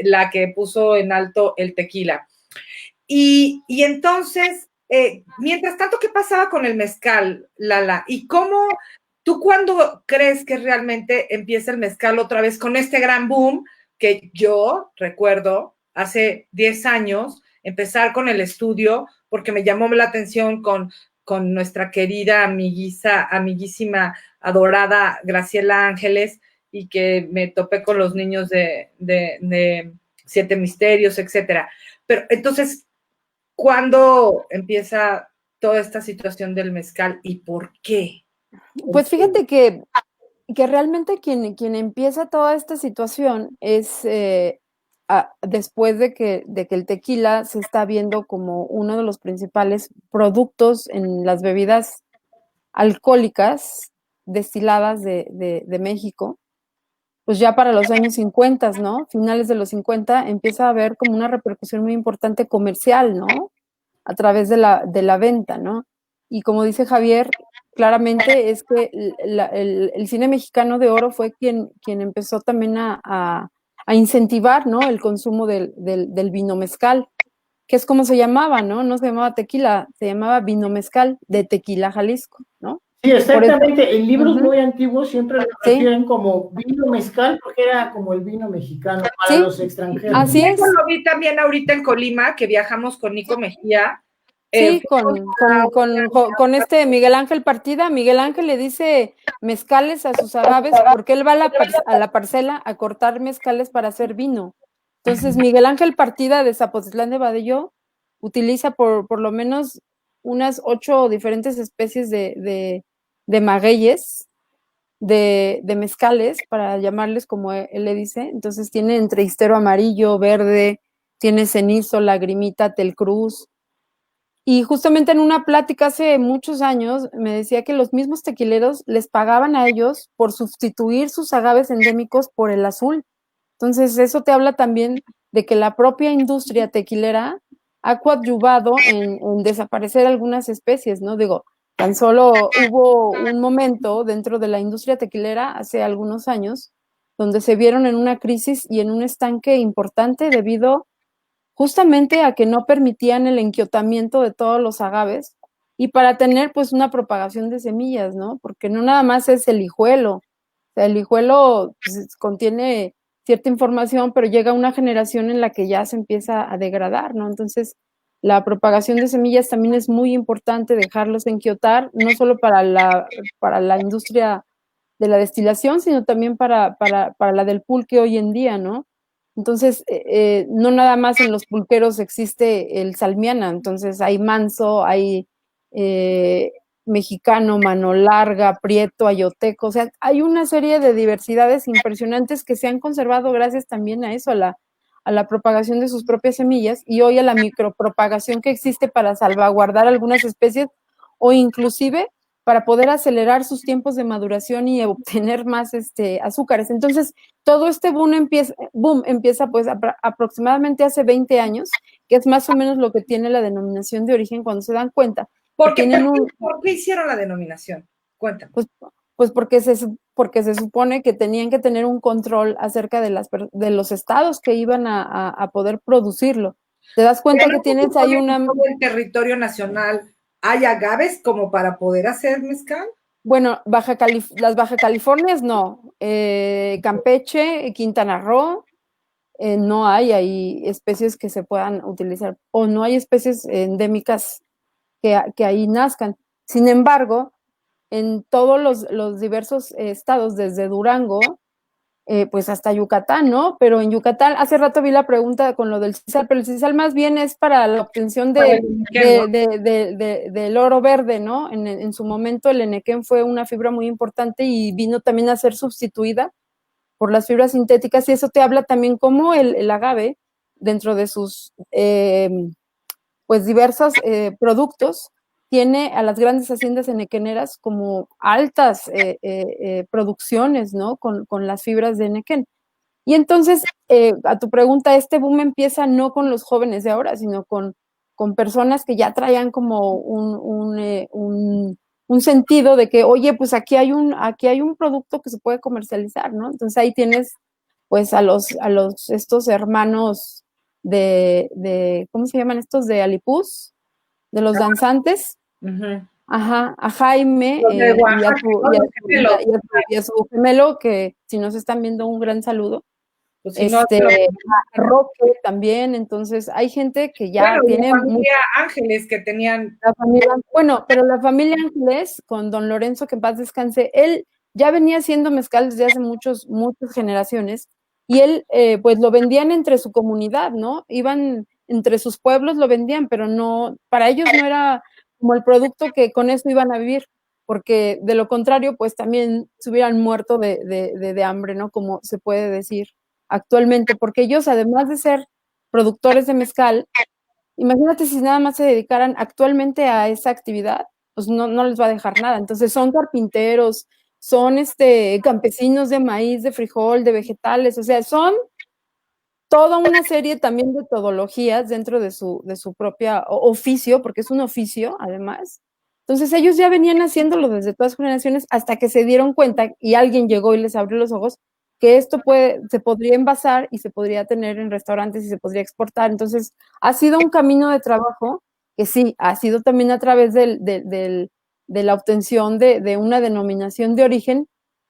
La que puso en alto el tequila. Y entonces, mientras tanto, ¿qué pasaba con el mezcal, Lala? ¿Y tú cuándo crees que realmente empieza el mezcal otra vez con este gran boom que yo recuerdo hace 10 años empezar con el estudio porque me llamó la atención con nuestra querida amiguísima, adorada Graciela Ángeles, y que me topé con los niños de Siete Misterios, etcétera. Pero entonces, ¿cuándo empieza toda esta situación del mezcal y por qué? Pues fíjate que realmente quien empieza toda esta situación es después de que el tequila se está viendo como uno de los principales productos en las bebidas alcohólicas destiladas de México, pues ya para los años 50, ¿no? Finales de los 50 empieza a haber como una repercusión muy importante comercial, ¿no? A través de la venta, ¿no? Y como dice Javier, claramente es que el cine mexicano de oro fue quien empezó también a incentivar, ¿no? El consumo del vino mezcal, que es como se llamaba, ¿no? No se llamaba tequila, se llamaba vino mezcal de Tequila, Jalisco, ¿no? Sí, exactamente. Eso, En libros muy antiguos siempre lo sí, refieren como vino mezcal porque era como el vino mexicano para sí, los extranjeros. así es. Eso lo vi también ahorita en Colima, que viajamos con Nico Mejía. Sí, con este Miguel Ángel Partida. Miguel Ángel le dice mezcales a sus agaves porque él va a la parcela a cortar mezcales para hacer vino. Entonces, Miguel Ángel Partida de Zapotitlán de Badello utiliza por lo menos unas 8 diferentes especies de magueyes, de mezcales, para llamarles como él le dice. Entonces, tiene entreistero amarillo, verde, tiene cenizo, lagrimita, telcruz. Y justamente en una plática hace muchos años me decía que los mismos tequileros les pagaban a ellos por sustituir sus agaves endémicos por el azul. Entonces, eso te habla también de que la propia industria tequilera ha coadyuvado en desaparecer algunas especies, ¿no? Digo, tan solo hubo un momento dentro de la industria tequilera hace algunos años donde se vieron en una crisis y en un estanque importante debido justamente a que no permitían el enquiotamiento de todos los agaves y para tener pues una propagación de semillas, ¿no? Porque no nada más es el hijuelo, o sea, el hijuelo pues, contiene cierta información, pero llega a una generación en la que ya se empieza a degradar, ¿no? Entonces, la propagación de semillas también es muy importante dejarlos enquiotar, no solo para la industria de la destilación, sino también para la del pulque hoy en día, ¿no? Entonces, no nada más en los pulqueros existe el salmiana, entonces hay manso, hay mexicano, mano larga, prieto, ayoteco, o sea, hay una serie de diversidades impresionantes que se han conservado gracias también a eso, a la propagación de sus propias semillas y hoy a la micropropagación que existe para salvaguardar algunas especies o inclusive para poder acelerar sus tiempos de maduración y obtener más azúcares. Entonces, todo este boom empieza pues aproximadamente hace 20 años, que es más o menos lo que tiene la denominación de origen cuando se dan cuenta. ¿Por qué hicieron la denominación? Cuéntame. Pues porque se supone que tenían que tener un control acerca de los estados que iban a poder producirlo. ¿Te das cuenta que tienes ahí una... ¿En el territorio nacional hay agaves como para poder hacer mezcal? Bueno, las Baja Californias no. Campeche, Quintana Roo, no hay ahí especies que se puedan utilizar o no hay especies endémicas que ahí nazcan. Sin embargo, en todos los diversos estados, desde Durango, pues hasta Yucatán, ¿no? Pero en Yucatán, hace rato vi la pregunta con lo del sisal, pero el sisal más bien es para la obtención del oro verde, ¿no? En su momento el enequén fue una fibra muy importante y vino también a ser sustituida por las fibras sintéticas y eso te habla también cómo el agave, dentro de sus pues diversos productos, tiene a las grandes haciendas enequeneras como altas producciones, ¿no? Con las fibras de enequén. Y entonces, a tu pregunta, este boom empieza no con los jóvenes de ahora, sino con personas que ya traían como un sentido de que, oye, pues aquí hay un producto que se puede comercializar, ¿no? Entonces ahí tienes pues a estos hermanos ¿cómo se llaman estos? De Alipuz, de los danzantes. Uh-huh. Ajá, a Jaime y a su gemelo, que si nos están viendo, un gran saludo. Pues si no, a Roque también. Entonces hay gente que ya tiene la familia Ángeles que tenían pero la familia Ángeles con don Lorenzo, que en paz descanse, él ya venía haciendo mezcal desde hace muchas generaciones y él pues lo vendían entre su comunidad, ¿no? Iban entre sus pueblos lo vendían, pero no, para ellos no era como el producto que con eso iban a vivir, porque de lo contrario, pues también se hubieran muerto de hambre, ¿no? Como se puede decir actualmente, porque ellos, además de ser productores de mezcal, imagínate si nada más se dedicaran actualmente a esa actividad, pues no les va a dejar nada. Entonces son carpinteros, son campesinos de maíz, de frijol, de vegetales, o sea, son toda una serie también de metodologías dentro de su propia oficio, porque es un oficio además. Entonces ellos ya venían haciéndolo desde todas las generaciones hasta que se dieron cuenta y alguien llegó y les abrió los ojos que esto se podría envasar y se podría tener en restaurantes y se podría exportar. Entonces ha sido un camino de trabajo que sí, ha sido también a través de la obtención de una denominación de origen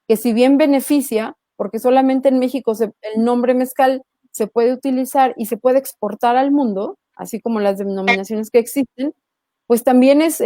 que si bien beneficia, porque solamente en México el nombre mezcal se puede utilizar y se puede exportar al mundo, así como las denominaciones que existen, pues también es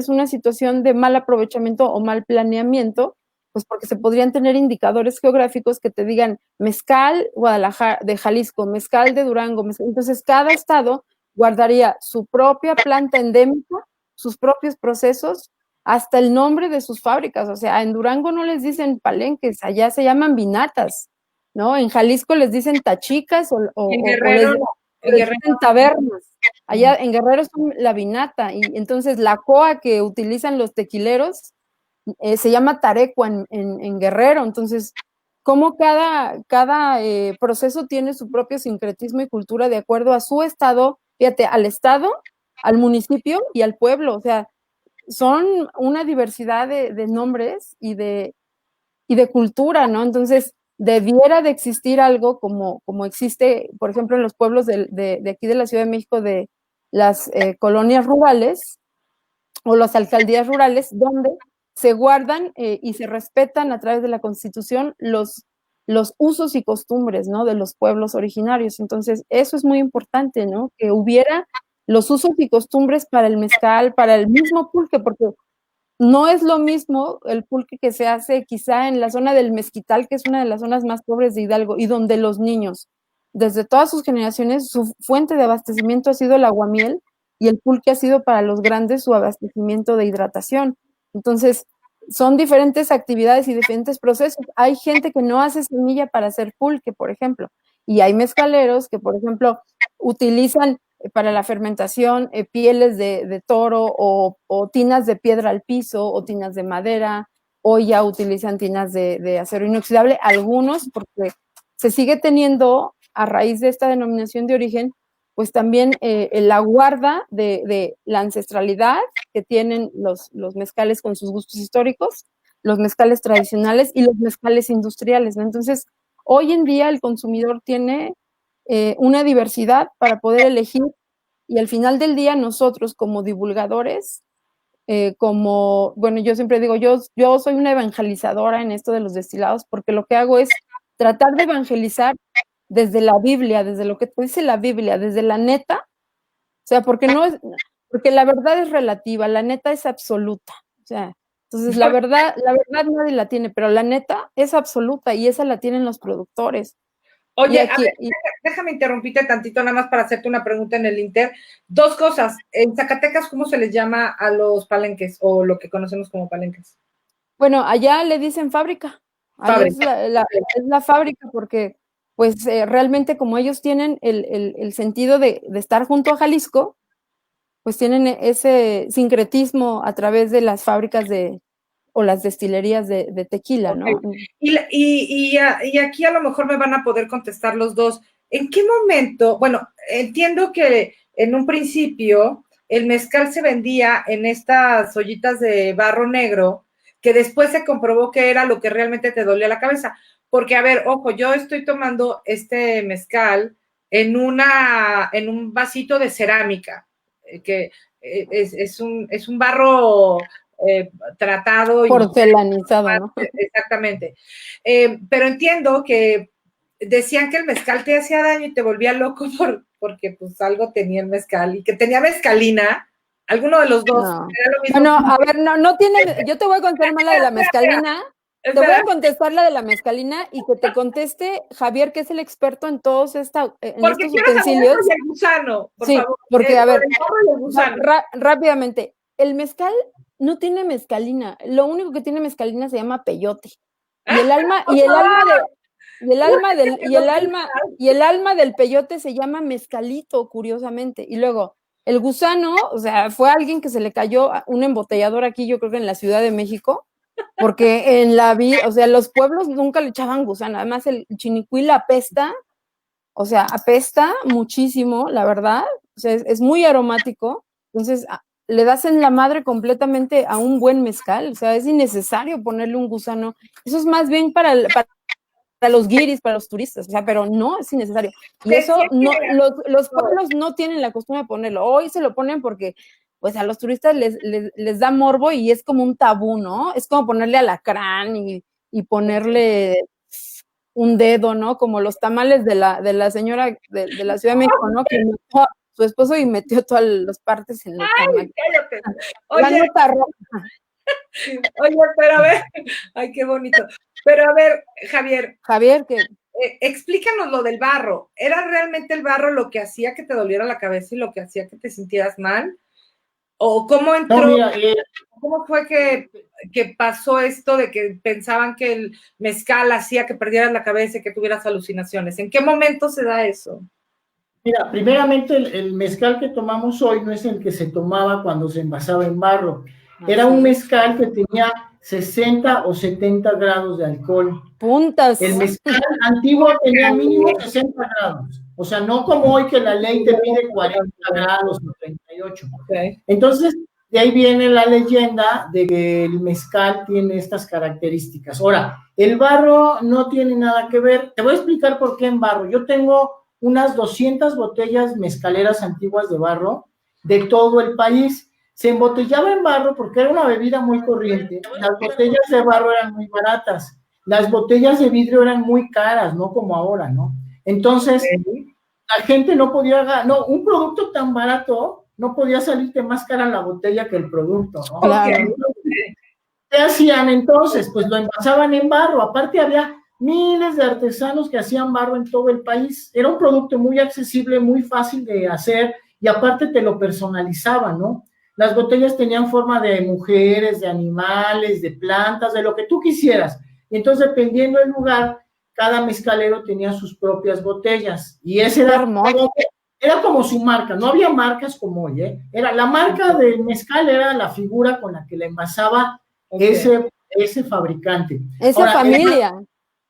una situación de mal aprovechamiento o mal planeamiento, pues porque se podrían tener indicadores geográficos que te digan mezcal Guadalajara de Jalisco, mezcal de Durango, entonces cada estado guardaría su propia planta endémica, sus propios procesos, hasta el nombre de sus fábricas. O sea, en Durango no les dicen palenques, allá se llaman vinatas, ¿no? En Jalisco les dicen tachicas en Guerrero, les dicen tabernas. Allá en Guerrero es la vinata, y entonces la coa que utilizan los tequileros se llama tarecua en Guerrero. Entonces, como cada proceso tiene su propio sincretismo y cultura de acuerdo a su estado, fíjate, al estado, al municipio y al pueblo. O sea, son una diversidad de nombres y de cultura, ¿no? Entonces, debiera de existir algo como existe, por ejemplo, en los pueblos de aquí de la Ciudad de México, de las colonias rurales o las alcaldías rurales, donde se guardan y se respetan a través de la Constitución los usos y costumbres, ¿no? De los pueblos originarios. Entonces, eso es muy importante, ¿no? Que hubiera los usos y costumbres para el mezcal, para el mismo pulque, porque no es lo mismo el pulque que se hace quizá en la zona del Mezquital, que es una de las zonas más pobres de Hidalgo, y donde los niños, desde todas sus generaciones, su fuente de abastecimiento ha sido el aguamiel, y el pulque ha sido para los grandes su abastecimiento de hidratación. Entonces, son diferentes actividades y diferentes procesos. Hay gente que no hace semilla para hacer pulque, por ejemplo, y hay mezcaleros que, por ejemplo, utilizan para la fermentación pieles de toro o tinas de piedra al piso o tinas de madera, o ya utilizan tinas de acero inoxidable, algunos porque se sigue teniendo a raíz de esta denominación de origen, pues también la guarda de la ancestralidad que tienen los mezcales con sus gustos históricos, los mezcales tradicionales y los mezcales industriales, ¿no? Entonces, hoy en día el consumidor tiene una diversidad para poder elegir, y al final del día nosotros como divulgadores, bueno, yo siempre digo, yo soy una evangelizadora en esto de los destilados, porque lo que hago es tratar de evangelizar desde la Biblia, desde lo que dice la Biblia, desde la neta, o sea, porque la verdad es relativa, la neta es absoluta, o sea, entonces la verdad nadie la tiene, pero la neta es absoluta y esa la tienen los productores. Oye, a ver, déjame interrumpirte tantito nada más para hacerte una pregunta en el Inter. Dos cosas. En Zacatecas, ¿cómo se les llama a los palenques o lo que conocemos como palenques? Bueno, allá le dicen fábrica. Allá es la fábrica porque, pues, realmente como ellos tienen el sentido de estar junto a Jalisco, pues tienen ese sincretismo a través de las fábricas o las destilerías de tequila, ¿no? Okay. Y aquí a lo mejor me van a poder contestar los dos. ¿En qué momento? Bueno, entiendo que en un principio el mezcal se vendía en estas ollitas de barro negro, que después se comprobó que era lo que realmente te dolía la cabeza. Porque, a ver, ojo, yo estoy tomando este mezcal en un vasito de cerámica, que es un barro tratado. Porcelanizado, ¿no? Exactamente. Pero entiendo que decían que el mezcal te hacía daño y te volvía loco porque pues algo tenía el mezcal y que tenía mezcalina. Alguno de los dos. No. Bueno, a ver, no tiene, yo te voy a contar más la de la mezcalina. Te voy a contestar la de la mezcalina y que te conteste Javier, que es el experto en todos en porque estos utensilios. El gusano, por sí, favor. Porque, a ver, rápidamente, el mezcal no tiene mezcalina. Lo único que tiene mezcalina se llama peyote. Y el alma, y el alma del peyote se llama mezcalito, curiosamente. Y luego, el gusano, o sea, fue alguien que se le cayó un embotellador aquí, yo creo que en la Ciudad de México, porque o sea, los pueblos nunca le echaban gusano. Además, el chinicuil apesta, o sea, apesta muchísimo, la verdad. O sea, es muy aromático. Entonces, le das en la madre completamente a un buen mezcal. O sea, es innecesario ponerle un gusano. Eso es más bien para los guiris, para los turistas, o sea, pero no es innecesario. Y eso no, los pueblos no tienen la costumbre de ponerlo. Hoy se lo ponen porque pues a los turistas les da morbo y es como un tabú, ¿no? Es como ponerle alacrán y ponerle un dedo, ¿no? Como los tamales de la señora de la Ciudad de México, ¿no? Que metió a su esposo y metió todas las partes en el tamal. Oye, la nota roja. Oye, pero a ver, ay, qué bonito. Pero a ver, Javier, ¿qué? Explícanos lo del barro. ¿Era realmente el barro lo que hacía que te doliera la cabeza y lo que hacía que te sintieras mal? ¿O cómo entró? No, mira, ¿Cómo fue que pasó esto de que pensaban que el mezcal hacía que perdieras la cabeza y que tuvieras alucinaciones? ¿En qué momento se da eso? Mira, primeramente el mezcal que tomamos hoy no es el que se tomaba cuando se envasaba en barro. Era un mezcal que tenía 60 o 70 grados de alcohol. Puntas. El mezcal antiguo tenía mínimo 60 grados. O sea, no como hoy que la ley te pide 40 grados o 38. Okay. Entonces, de ahí viene la leyenda de que el mezcal tiene estas características. Ahora, el barro no tiene nada que ver. Te voy a explicar por qué en barro. Yo tengo unas 200 botellas mezcaleras antiguas de barro de todo el país. Se embotellaba en barro porque era una bebida muy corriente. Las botellas de barro eran muy baratas. Las botellas de vidrio eran muy caras, no como ahora, ¿no? Entonces, la gente no podía, no, un producto tan barato no podía salirte más cara la botella que el producto, ¿no? Claro. ¿Qué hacían entonces? Pues lo envasaban en barro. Aparte había miles de artesanos que hacían barro en todo el país. Era un producto muy accesible, muy fácil de hacer y aparte te lo personalizaban, ¿no? Las botellas tenían forma de mujeres, de animales, de plantas, de lo que tú quisieras. Y entonces, dependiendo del lugar, cada mezcalero tenía sus propias botellas. Y ese era como su marca. No había marcas como hoy, ¿eh? La marca del mezcal era la figura con la que le envasaba ese fabricante. Esa familia.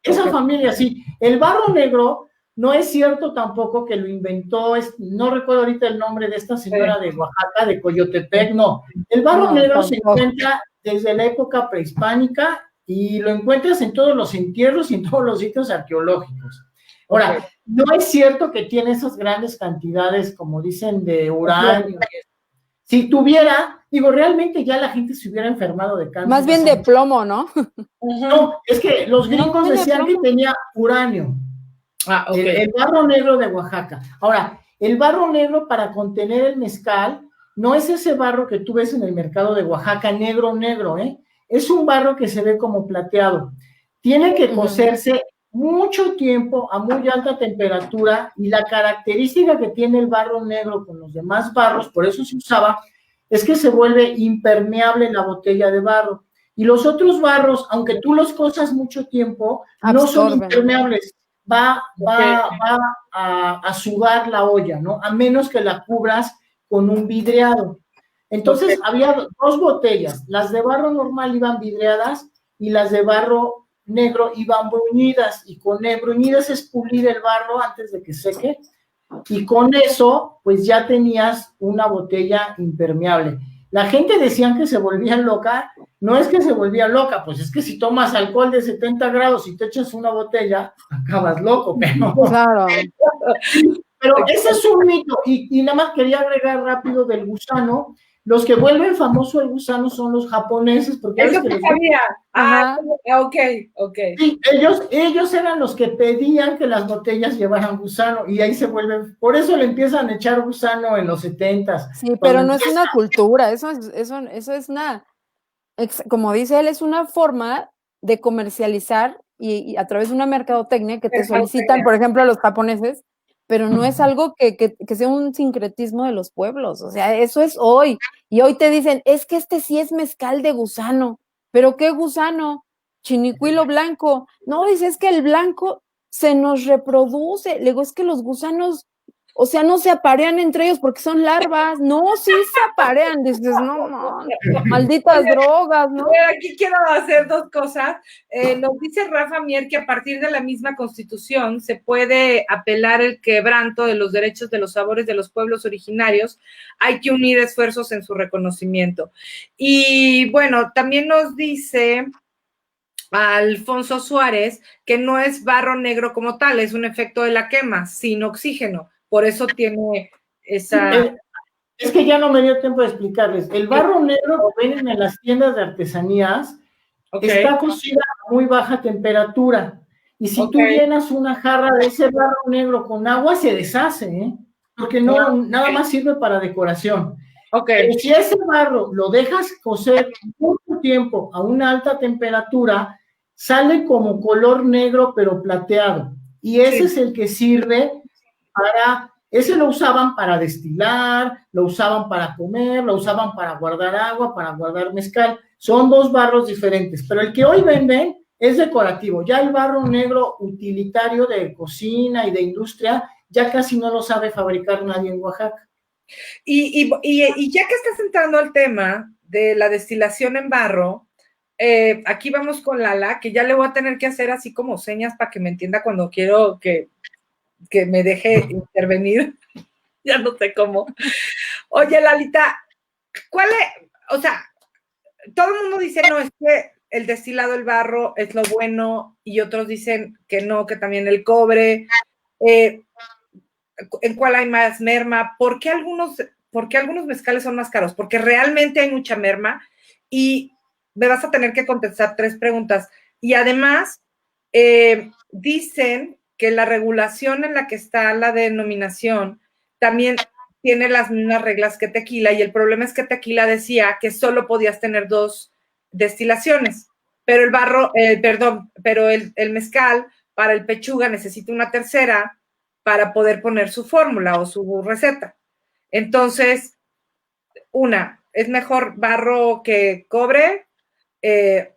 Esa familia, sí. El barro negro, no es cierto tampoco que lo inventó, no recuerdo ahorita el nombre de esta señora de Oaxaca, de Coyotepec, no. El barro negro se encuentra desde la época prehispánica y lo encuentras en todos los entierros y en todos los sitios arqueológicos. Ahora, no es cierto que tiene esas grandes cantidades, como dicen, de uranio. Si tuviera, realmente ya la gente se hubiera enfermado de cáncer. Más bien de plomo, ¿no? No, es que los gringos decían que tenía uranio. El barro negro de Oaxaca. Ahora, el barro negro para contener el mezcal no es ese barro que tú ves en el mercado de Oaxaca, negro, ¿eh? Es un barro que se ve como plateado. Tiene que cocerse mucho tiempo a muy alta temperatura y la característica que tiene el barro negro con los demás barros, por eso se usaba, es que se vuelve impermeable la botella de barro. Y los otros barros, aunque tú los cozas mucho tiempo, no son impermeables. Va a sudar la olla, ¿no? A menos que la cubras con un vidriado. Entonces, había dos botellas. Las de barro normal iban vidriadas y las de barro negro iban bruñidas. Y con bruñidas es pulir el barro antes de que seque. Y con eso, pues ya tenías una botella impermeable. La gente decían que se volvían loca. No es que se volvía loca, pues es que si tomas alcohol de 70 grados y te echas una botella, acabas loco, pero... Claro. Pero ese es un mito, y nada más quería agregar rápido del gusano. Los que vuelven famoso el gusano son los japoneses, porque... Eso que sabía. Ok. Sí, ellos eran los que pedían que las botellas llevaran gusano, y ahí se vuelven... Por eso le empiezan a echar gusano en los 70s. Sí, pero no es una cultura, eso es una... Como dice él, es una forma de comercializar y a través de una mercadotecnia que te solicitan, por ejemplo, los japoneses, pero no es algo que sea un sincretismo de los pueblos, o sea, eso es hoy. Y hoy te dicen, es que este sí es mezcal de gusano, pero ¿qué gusano? Chinicuilo blanco. No, dice, es que el blanco se nos reproduce. Le digo, es que los gusanos, o sea, no se aparean entre ellos porque son larvas. No, sí se aparean. Dices, no, malditas drogas, ¿no? Aquí quiero hacer dos cosas. Nos dice Rafa Mier que a partir de la misma Constitución se puede apelar el quebranto de los derechos de los sabores de los pueblos originarios. Hay que unir esfuerzos en su reconocimiento. Y bueno, también nos dice Alfonso Suárez que no es barro negro como tal, es un efecto de la quema, sin oxígeno. Por eso tiene esa... Es que ya no me dio tiempo de explicarles. El barro negro que venden en las tiendas de artesanías está cocido a muy baja temperatura. Y si tú llenas una jarra de ese barro negro con agua, se deshace, ¿eh? Porque nada más sirve para decoración. Pero si ese barro lo dejas cocer mucho tiempo a una alta temperatura, sale como color negro pero plateado. Y ese es el que sirve para... Ese lo usaban para destilar, lo usaban para comer, lo usaban para guardar agua, para guardar mezcal. Son dos barros diferentes, pero el que hoy venden es decorativo. Ya el barro negro utilitario de cocina y de industria ya casi no lo sabe fabricar nadie en Oaxaca. Y ya que estás entrando al tema de la destilación en barro, aquí vamos con Lala, que ya le voy a tener que hacer así como señas para que me entienda cuando quiero que me deje intervenir. Ya no sé cómo. Oye, Lalita, ¿cuál es? O sea, todo el mundo dice, no, es que el destilado del barro es lo bueno, y otros dicen que no, que también el cobre. ¿En cuál hay más merma? ¿Por qué algunos mezcales son más caros? Porque realmente hay mucha merma, y me vas a tener que contestar 3 preguntas. Y además, dicen que la regulación en la que está la denominación también tiene las mismas reglas que tequila, y el problema es que tequila decía que solo podías tener 2 destilaciones, pero el mezcal para el pechuga necesita una tercera para poder poner su fórmula o su receta. Entonces, ¿es mejor barro que cobre?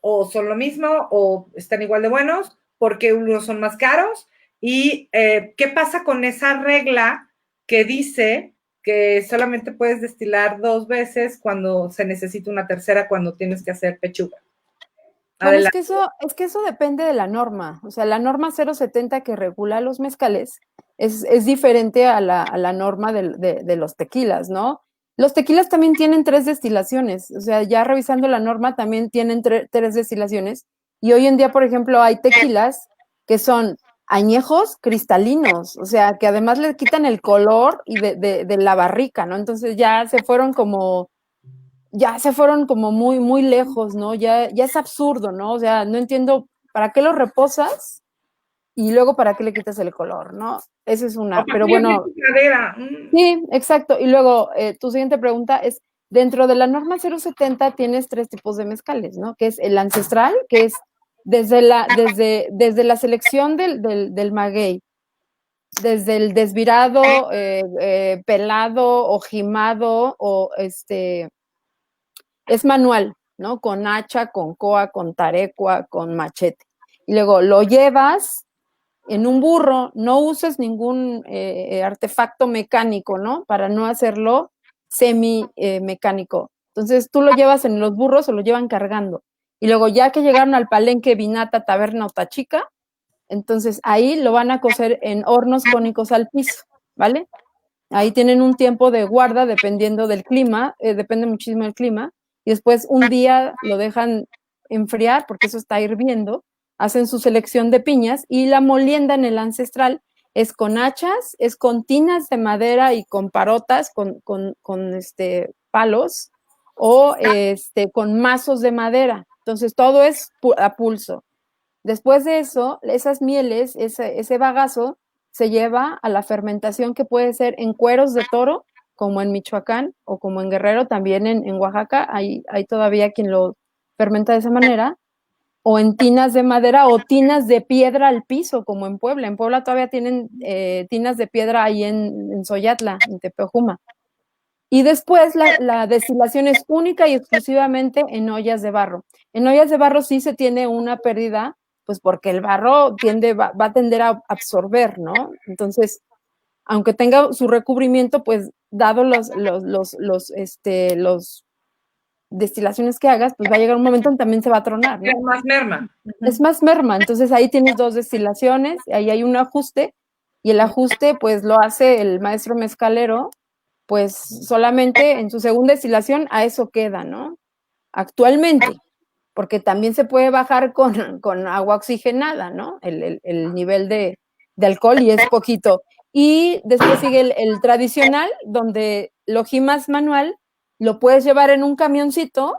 ¿O son lo mismo? ¿O están igual de buenos? Porque unos son más caros. ¿Y qué pasa con esa regla que dice que solamente puedes destilar 2 veces cuando se necesita una tercera, cuando tienes que hacer pechuga? Bueno, es que eso depende de la norma. O sea, la norma 070 que regula los mezcales es diferente a la norma de los tequilas, ¿no? Los tequilas también tienen 3 destilaciones. O sea, ya revisando la norma también tienen 3 destilaciones. Y hoy en día, por ejemplo, hay tequilas que son añejos cristalinos. O sea, que además le quitan el color y de la barrica, ¿no? Entonces ya se fueron como muy, muy lejos, ¿no? Ya es absurdo, ¿no? O sea, no entiendo para qué lo reposas y luego para qué le quitas el color, ¿no? Esa es una, pero bueno. Sí, exacto. Y luego, tu siguiente pregunta es, dentro de la norma 070 tienes 3 tipos de mezcales, ¿no? Que es el ancestral, que es desde la selección del maguey, desde el desvirado, pelado, ojimado, o es manual, ¿no? Con hacha, con coa, con tarecua, con machete. Y luego lo llevas en un burro, no uses ningún artefacto mecánico, ¿no? Para no hacerlo semi-mecánico. Entonces tú lo llevas en los burros o lo llevan cargando. Y luego ya que llegaron al palenque, vinata, taberna o tachica, entonces ahí lo van a cocer en hornos cónicos al piso, ¿vale? Ahí tienen un tiempo de guarda dependiendo del clima, depende muchísimo del clima, y después un día lo dejan enfriar porque eso está hirviendo, hacen su selección de piñas y la molienda en el ancestral es con hachas, es con tinas de madera y con parotas, con palos o con mazos de madera. Entonces todo es a pulso. Después de eso, esas mieles, ese bagazo, se lleva a la fermentación que puede ser en cueros de toro, como en Michoacán o como en Guerrero, también en Oaxaca, hay todavía quien lo fermenta de esa manera, o en tinas de madera o tinas de piedra al piso, como en Puebla. En Puebla todavía tienen tinas de piedra ahí en Soyatla, en Tepeojuma. Y después la destilación es única y exclusivamente en ollas de barro. En ollas de barro sí se tiene una pérdida, pues porque el barro va a tender a absorber, ¿no? Entonces, aunque tenga su recubrimiento, pues dado los destilaciones que hagas, pues va a llegar un momento en también se va a tronar, ¿no? Es más merma. Es más merma, entonces ahí tienes 2 destilaciones, ahí hay un ajuste, y el ajuste pues lo hace el maestro mezcalero, pues solamente en su segunda destilación a eso queda, ¿no? Actualmente, porque también se puede bajar con agua oxigenada, ¿no? El nivel de alcohol y es poquito. Y después sigue el tradicional, donde lo jimas manual, lo puedes llevar en un camioncito,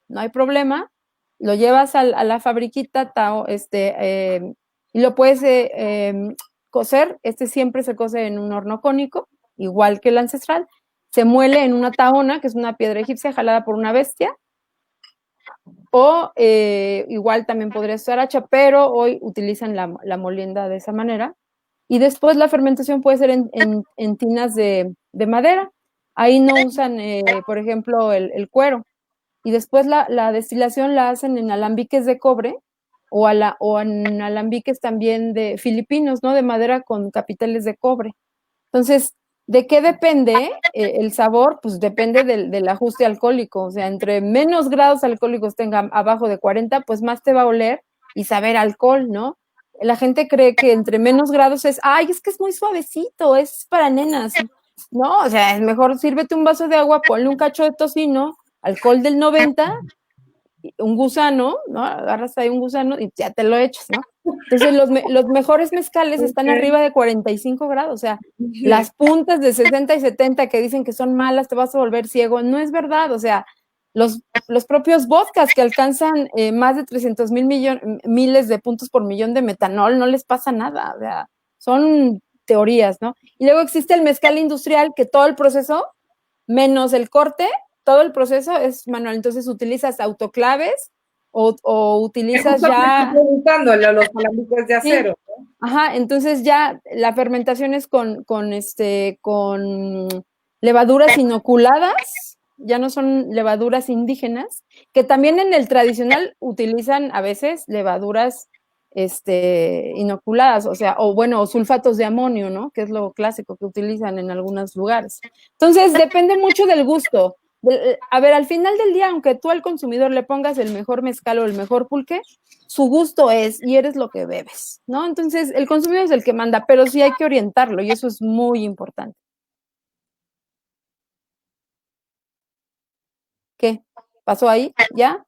no hay problema, lo llevas a la fabriquita y lo puedes cocer, siempre se cose en un horno cónico, igual que el ancestral, se muele en una tahona, que es una piedra egipcia jalada por una bestia, o igual también podría ser hacha, pero hoy utilizan la molienda de esa manera. Y después la fermentación puede ser en tinas de madera. Ahí no usan, por ejemplo, el cuero. Y después la destilación la hacen en alambiques de cobre o en alambiques también de filipinos, ¿no? De madera con capiteles de cobre. Entonces, ¿de qué depende el sabor? Pues depende del ajuste alcohólico. O sea, entre menos grados alcohólicos tenga abajo de 40, pues más te va a oler y saber alcohol, ¿no? La gente cree que entre menos grados ay, es que es muy suavecito, es para nenas. No, o sea, es mejor sírvete un vaso de agua, ponle un cacho de tocino, alcohol del 90, un gusano, ¿no? Agarras ahí un gusano y ya te lo echas, ¿no? Entonces, los mejores mezcales están arriba de 45 grados, o sea, las puntas de 60 y 70 que dicen que son malas, te vas a volver ciego, no es verdad, o sea, los propios vodkas que alcanzan más de 300 miles de puntos por millón de metanol, no les pasa nada, o sea, son teorías, ¿no? Y luego existe el mezcal industrial, que todo el proceso, menos el corte, todo el proceso es manual, entonces utilizas autoclaves o utilizas ya... preguntando los alambiques de acero. Sí. Ajá, entonces ya la fermentación es con levaduras inoculadas, ya no son levaduras indígenas, que también en el tradicional utilizan a veces levaduras inoculadas, o sea, o sulfatos de amonio, ¿no? Que es lo clásico que utilizan en algunos lugares. Entonces, depende mucho del gusto. A ver, al final del día, aunque tú al consumidor le pongas el mezcal o el mejor pulque, su gusto es y eres lo que bebes, ¿no? Entonces, el consumidor es el que manda, pero sí hay que orientarlo y eso es muy importante. ¿Qué? ¿Pasó ahí? ¿Ya?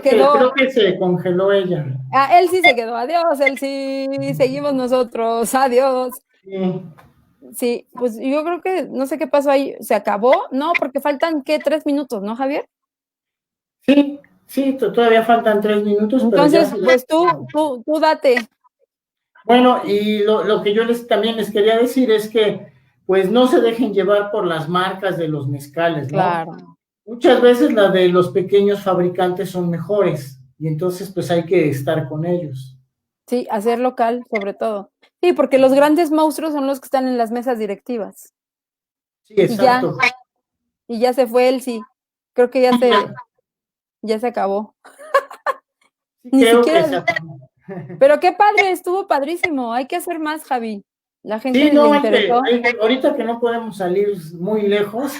Creo que se congeló ella. Ah, él sí se quedó. Adiós, él sí. Seguimos nosotros. Adiós. Sí. Sí, pues yo creo que no sé qué pasó ahí. ¿Se acabó? No, porque faltan, ¿qué? 3 minutos, ¿no, Javier? Sí, todavía faltan 3 minutos. Entonces, pero ya... pues tú date. Bueno, y lo que yo también les quería decir es que pues no se dejen llevar por las marcas de los mezcales, ¿no? Claro. Muchas veces las de los pequeños fabricantes son mejores y entonces pues hay que estar con ellos. Sí, hacer local, sobre todo. Sí, porque los grandes monstruos son los que están en las mesas directivas. Sí, exacto. Y ya se fue él, sí. Creo que ya se acabó. Sí, Ni creo siquiera. que se acabó. Pero qué padre, estuvo padrísimo. Hay que hacer más, Javi. La gente Sí, no, le interesó. ahorita que no podemos salir muy lejos.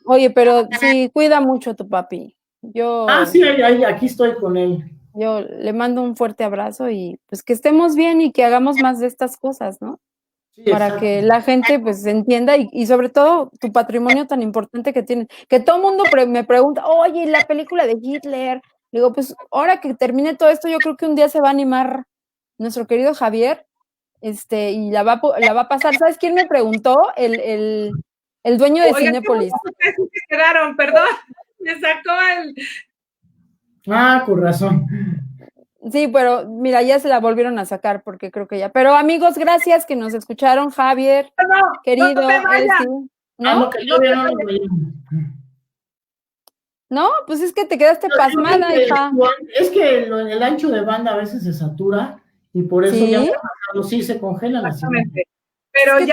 Oye, pero sí, cuida mucho a tu papi. Sí, aquí estoy con él. Yo le mando un fuerte abrazo y pues que estemos bien y que hagamos más de estas cosas, ¿no? Sí, Para exacto. que la gente pues entienda y sobre todo tu patrimonio tan importante que tienes. Que todo el mundo me pregunta, oye, la película de Hitler. Digo, pues ahora que termine todo esto, yo creo que un día se va a animar nuestro querido Javier, y la va a pasar. ¿Sabes quién me preguntó? El dueño de Cinépolis. ¿Qué se quedaron? Perdón, me sacó el... Con razón. Sí, pero mira, ya se la volvieron a sacar porque creo que ya. Pero amigos, gracias que nos escucharon, Javier, querido. No te vayas. ¿No? Que todavía no nos vayamos. No, pues es que te quedaste Yo creo pasmada, que hija. es que el ancho de banda a veces se satura y por eso ya me Sí, ha pasado, sí, se congelan las imágenes. Exactamente. es Pero que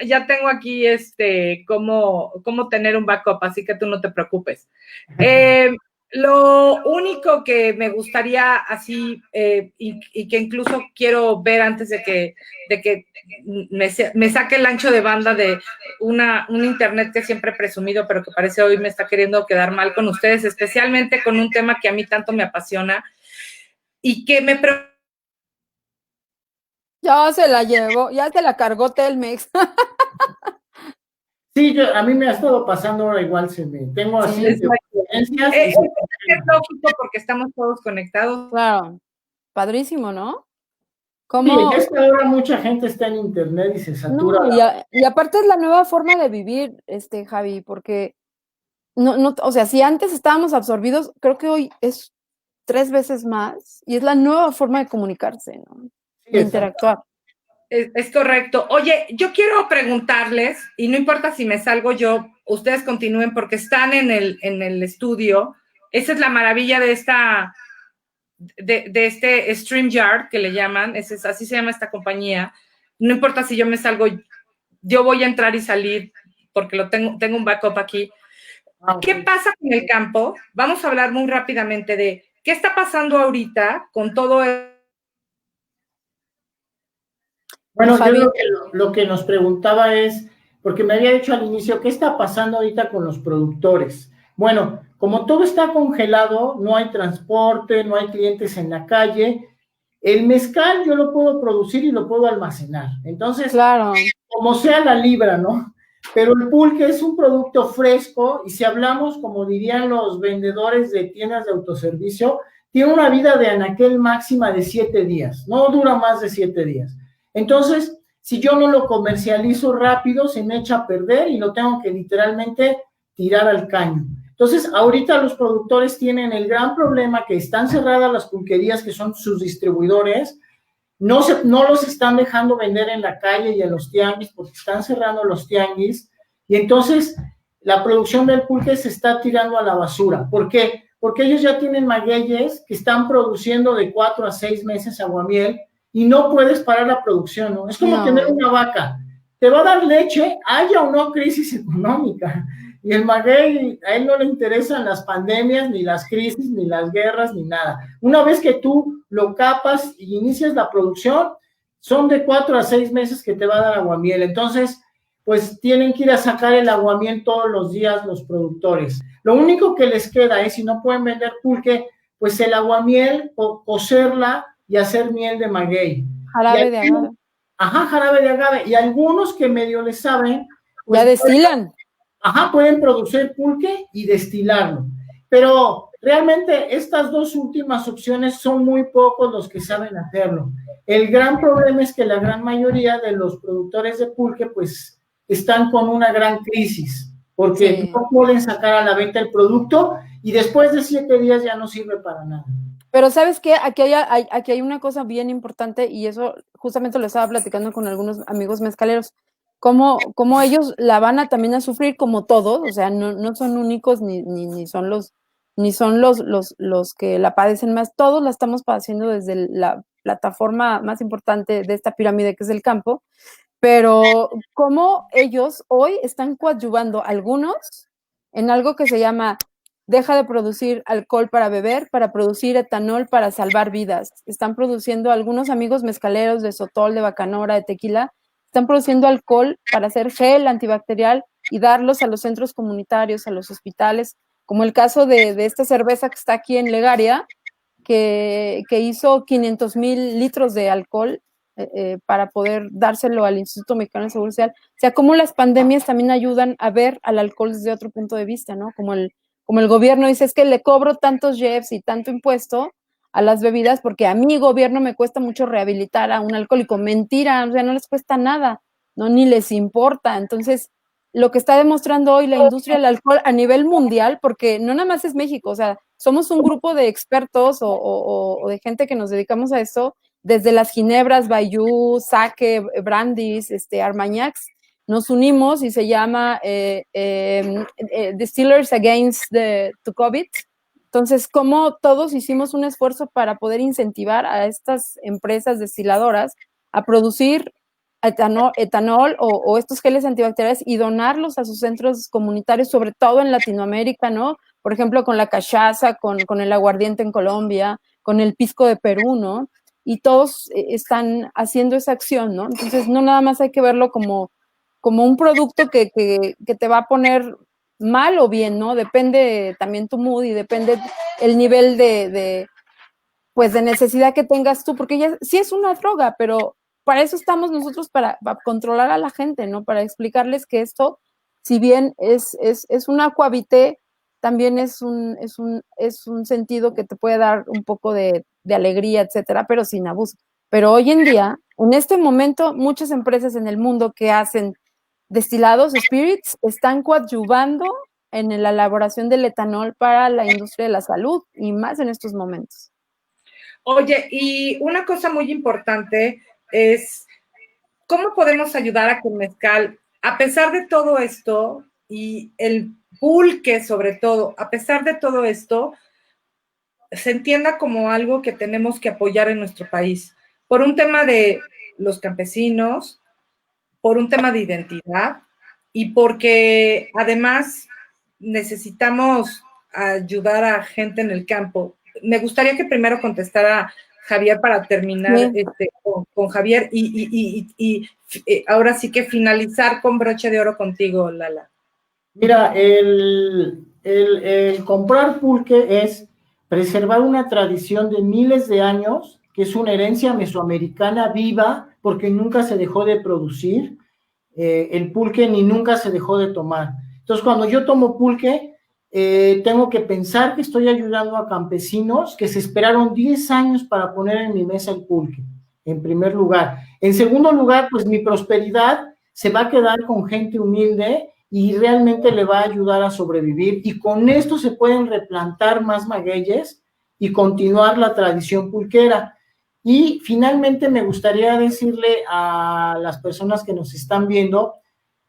ya tengo aquí cómo tener un backup, así que tú no te preocupes. Lo único que me gustaría así, y que incluso quiero ver antes de que me saque el ancho de banda de un internet que siempre he presumido, pero que parece hoy me está queriendo quedar mal con ustedes, especialmente con un tema que a mí tanto me apasiona y que me preocupa. ya se la llevó, ya se la cargó Telmex. Sí, a mí me ha estado pasando ahora igual, tengo así Sí, interferencias y se Es congelan. lógico porque estamos todos conectados. claro, padrísimo, ¿no? Sí, en Como, esta hora mucha gente está en internet y se satura no, la... y aparte es la nueva forma de vivir, Javi, porque no, o sea, si antes estábamos absorbidos, creo que hoy es 3 veces más y es la nueva forma de comunicarse, ¿no? Sí, De exacto. interactuar. Es correcto. Oye, yo quiero preguntarles, y no importa si me salgo yo, ustedes continúen porque están en el estudio. Esa es la maravilla de este StreamYard que le llaman, así se llama esta compañía. No importa si yo me salgo, yo voy a entrar y salir porque tengo un backup aquí. ¿Qué Okay. pasa con el campo? Vamos a hablar muy rápidamente de qué está pasando ahorita con todo el... Bueno, yo Javi, lo que nos preguntaba es, porque me había dicho al inicio, ¿qué está pasando ahorita con los productores? Bueno, como todo está congelado, no hay transporte, no hay clientes en la calle, el mezcal yo lo puedo producir y lo puedo almacenar. Entonces, claro, como sea la libra, ¿no? Pero el pulque es un producto fresco y si hablamos, como dirían los vendedores de tiendas de autoservicio, tiene una vida de anaquel máxima de 7 días, no dura más de 7 días. Entonces, si yo no lo comercializo rápido, se me echa a perder y lo tengo que literalmente tirar al caño. Entonces, ahorita los productores tienen el gran problema que están cerradas las pulquerías que son sus distribuidores, no los están dejando vender en la calle y en los tianguis porque están cerrando los tianguis y entonces la producción del pulque se está tirando a la basura. ¿Por qué? Porque ellos ya tienen magueyes que están produciendo de 4 a 6 meses aguamiel y no puedes parar la producción, ¿no? Es como tener no, una vaca. Te va a dar leche, haya o no crisis económica. Y el maguey, a él no le interesan las pandemias, ni las crisis, ni las guerras, ni nada. Una vez que tú lo capas y inicias la producción, son de 4 a 6 meses que te va a dar aguamiel. Entonces, pues tienen que ir a sacar el aguamiel todos los días los productores. Lo único que les queda es, si no pueden vender pulque, pues el aguamiel, cocerla y hacer miel de maguey. jarabe de agave. Ajá, jarabe de agave. Y algunos que medio les saben, Ya pues destilan. ajá, pueden producir pulque y destilarlo. Pero realmente estas dos últimas opciones son muy pocos los que saben hacerlo. El gran problema es que la gran mayoría de los productores de pulque pues están con una gran crisis porque Sí. no pueden sacar a la venta el producto y después de 7 días ya no sirve para nada. Pero ¿sabes qué? Aquí hay una cosa bien importante y eso justamente lo estaba platicando con algunos amigos mezcaleros. Cómo ellos la van a también a sufrir como todos, o sea, no son únicos ni son los que la padecen más, todos la estamos padeciendo desde la plataforma más importante de esta pirámide que es el campo, pero cómo ellos hoy están coadyuvando algunos en algo que se llama deja de producir alcohol para beber, para producir etanol para salvar vidas. Están produciendo algunos amigos mezcaleros de Sotol, de Bacanora, de Tequila, están produciendo alcohol para hacer gel antibacterial y darlos a los centros comunitarios, a los hospitales, como el caso de esta cerveza que está aquí en Legaria, que hizo 500,000 litros de alcohol para poder dárselo al Instituto Mexicano de Seguro Social. O sea, cómo las pandemias también ayudan a ver al alcohol desde otro punto de vista, ¿no? Como el gobierno dice, es que le cobro tantos JEFs y tanto impuesto a las bebidas porque a mi gobierno me cuesta mucho rehabilitar a un alcohólico. Mentira, o sea, no les cuesta nada, ¿no? Ni les importa. Entonces, lo que está demostrando hoy la industria del alcohol a nivel mundial, porque no nada más es México, o sea, somos un grupo de expertos o de gente que nos dedicamos a esto, desde las ginebras, Bayou, Sake, Brandis, Armagnacs, nos unimos y se llama Distillers Against the COVID. Entonces, como todos hicimos un esfuerzo para poder incentivar a estas empresas destiladoras a producir etanol o estos geles antibacteriales y donarlos a sus centros comunitarios, sobre todo en Latinoamérica, ¿no? Por ejemplo, con la cachaza, con el aguardiente en Colombia, con el pisco de Perú, ¿no? Y todos están haciendo esa acción, ¿no? Entonces, no nada más hay que verlo como un producto que te va a poner mal o bien, ¿no? Depende también tu mood y depende el nivel de necesidad que tengas tú, porque ya sí es una droga, pero para eso estamos nosotros, para controlar a la gente, ¿no? Para explicarles que esto, si bien es un aquavité, también es un sentido que te puede dar un poco de alegría, etcétera, pero sin abuso. Pero hoy en día, en este momento, muchas empresas en el mundo que hacen destilados, spirits, están coadyuvando en la elaboración del etanol para la industria de la salud y más en estos momentos. Oye, y una cosa muy importante es cómo podemos ayudar a que el mezcal, a pesar de todo esto, y el pulque sobre todo, a pesar de todo esto, se entienda como algo que tenemos que apoyar en nuestro país, por un tema de los campesinos, por un tema de identidad y porque además necesitamos ayudar a gente en el campo. Me gustaría que primero contestara Javier para terminar con Javier y ahora sí que finalizar con broche de oro contigo, Lala. Mira, el comprar pulque es preservar una tradición de miles de años, que es una herencia mesoamericana viva, porque nunca se dejó de producir el pulque ni nunca se dejó de tomar. Entonces, cuando yo tomo pulque, tengo que pensar que estoy ayudando a campesinos que se esperaron 10 años para poner en mi mesa el pulque, en primer lugar. En segundo lugar, pues mi prosperidad se va a quedar con gente humilde y realmente le va a ayudar a sobrevivir, y con esto se pueden replantar más magueyes y continuar la tradición pulquera. Y finalmente me gustaría decirle a las personas que nos están viendo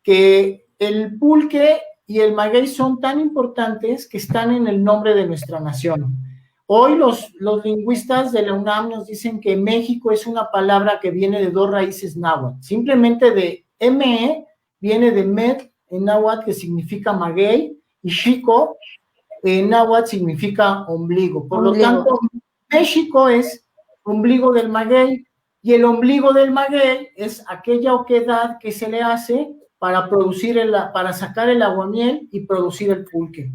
que el pulque y el maguey son tan importantes que están en el nombre de nuestra nación. Hoy los lingüistas de la UNAM nos dicen que México es una palabra que viene de dos raíces náhuatl, simplemente de ME viene de Met en náhuatl, que significa maguey, y Chico en náhuatl significa ombligo. Por lo tanto, México es ombligo del maguey, y el ombligo del maguey es aquella oquedad que se le hace para producir para sacar el aguamiel y producir el pulque.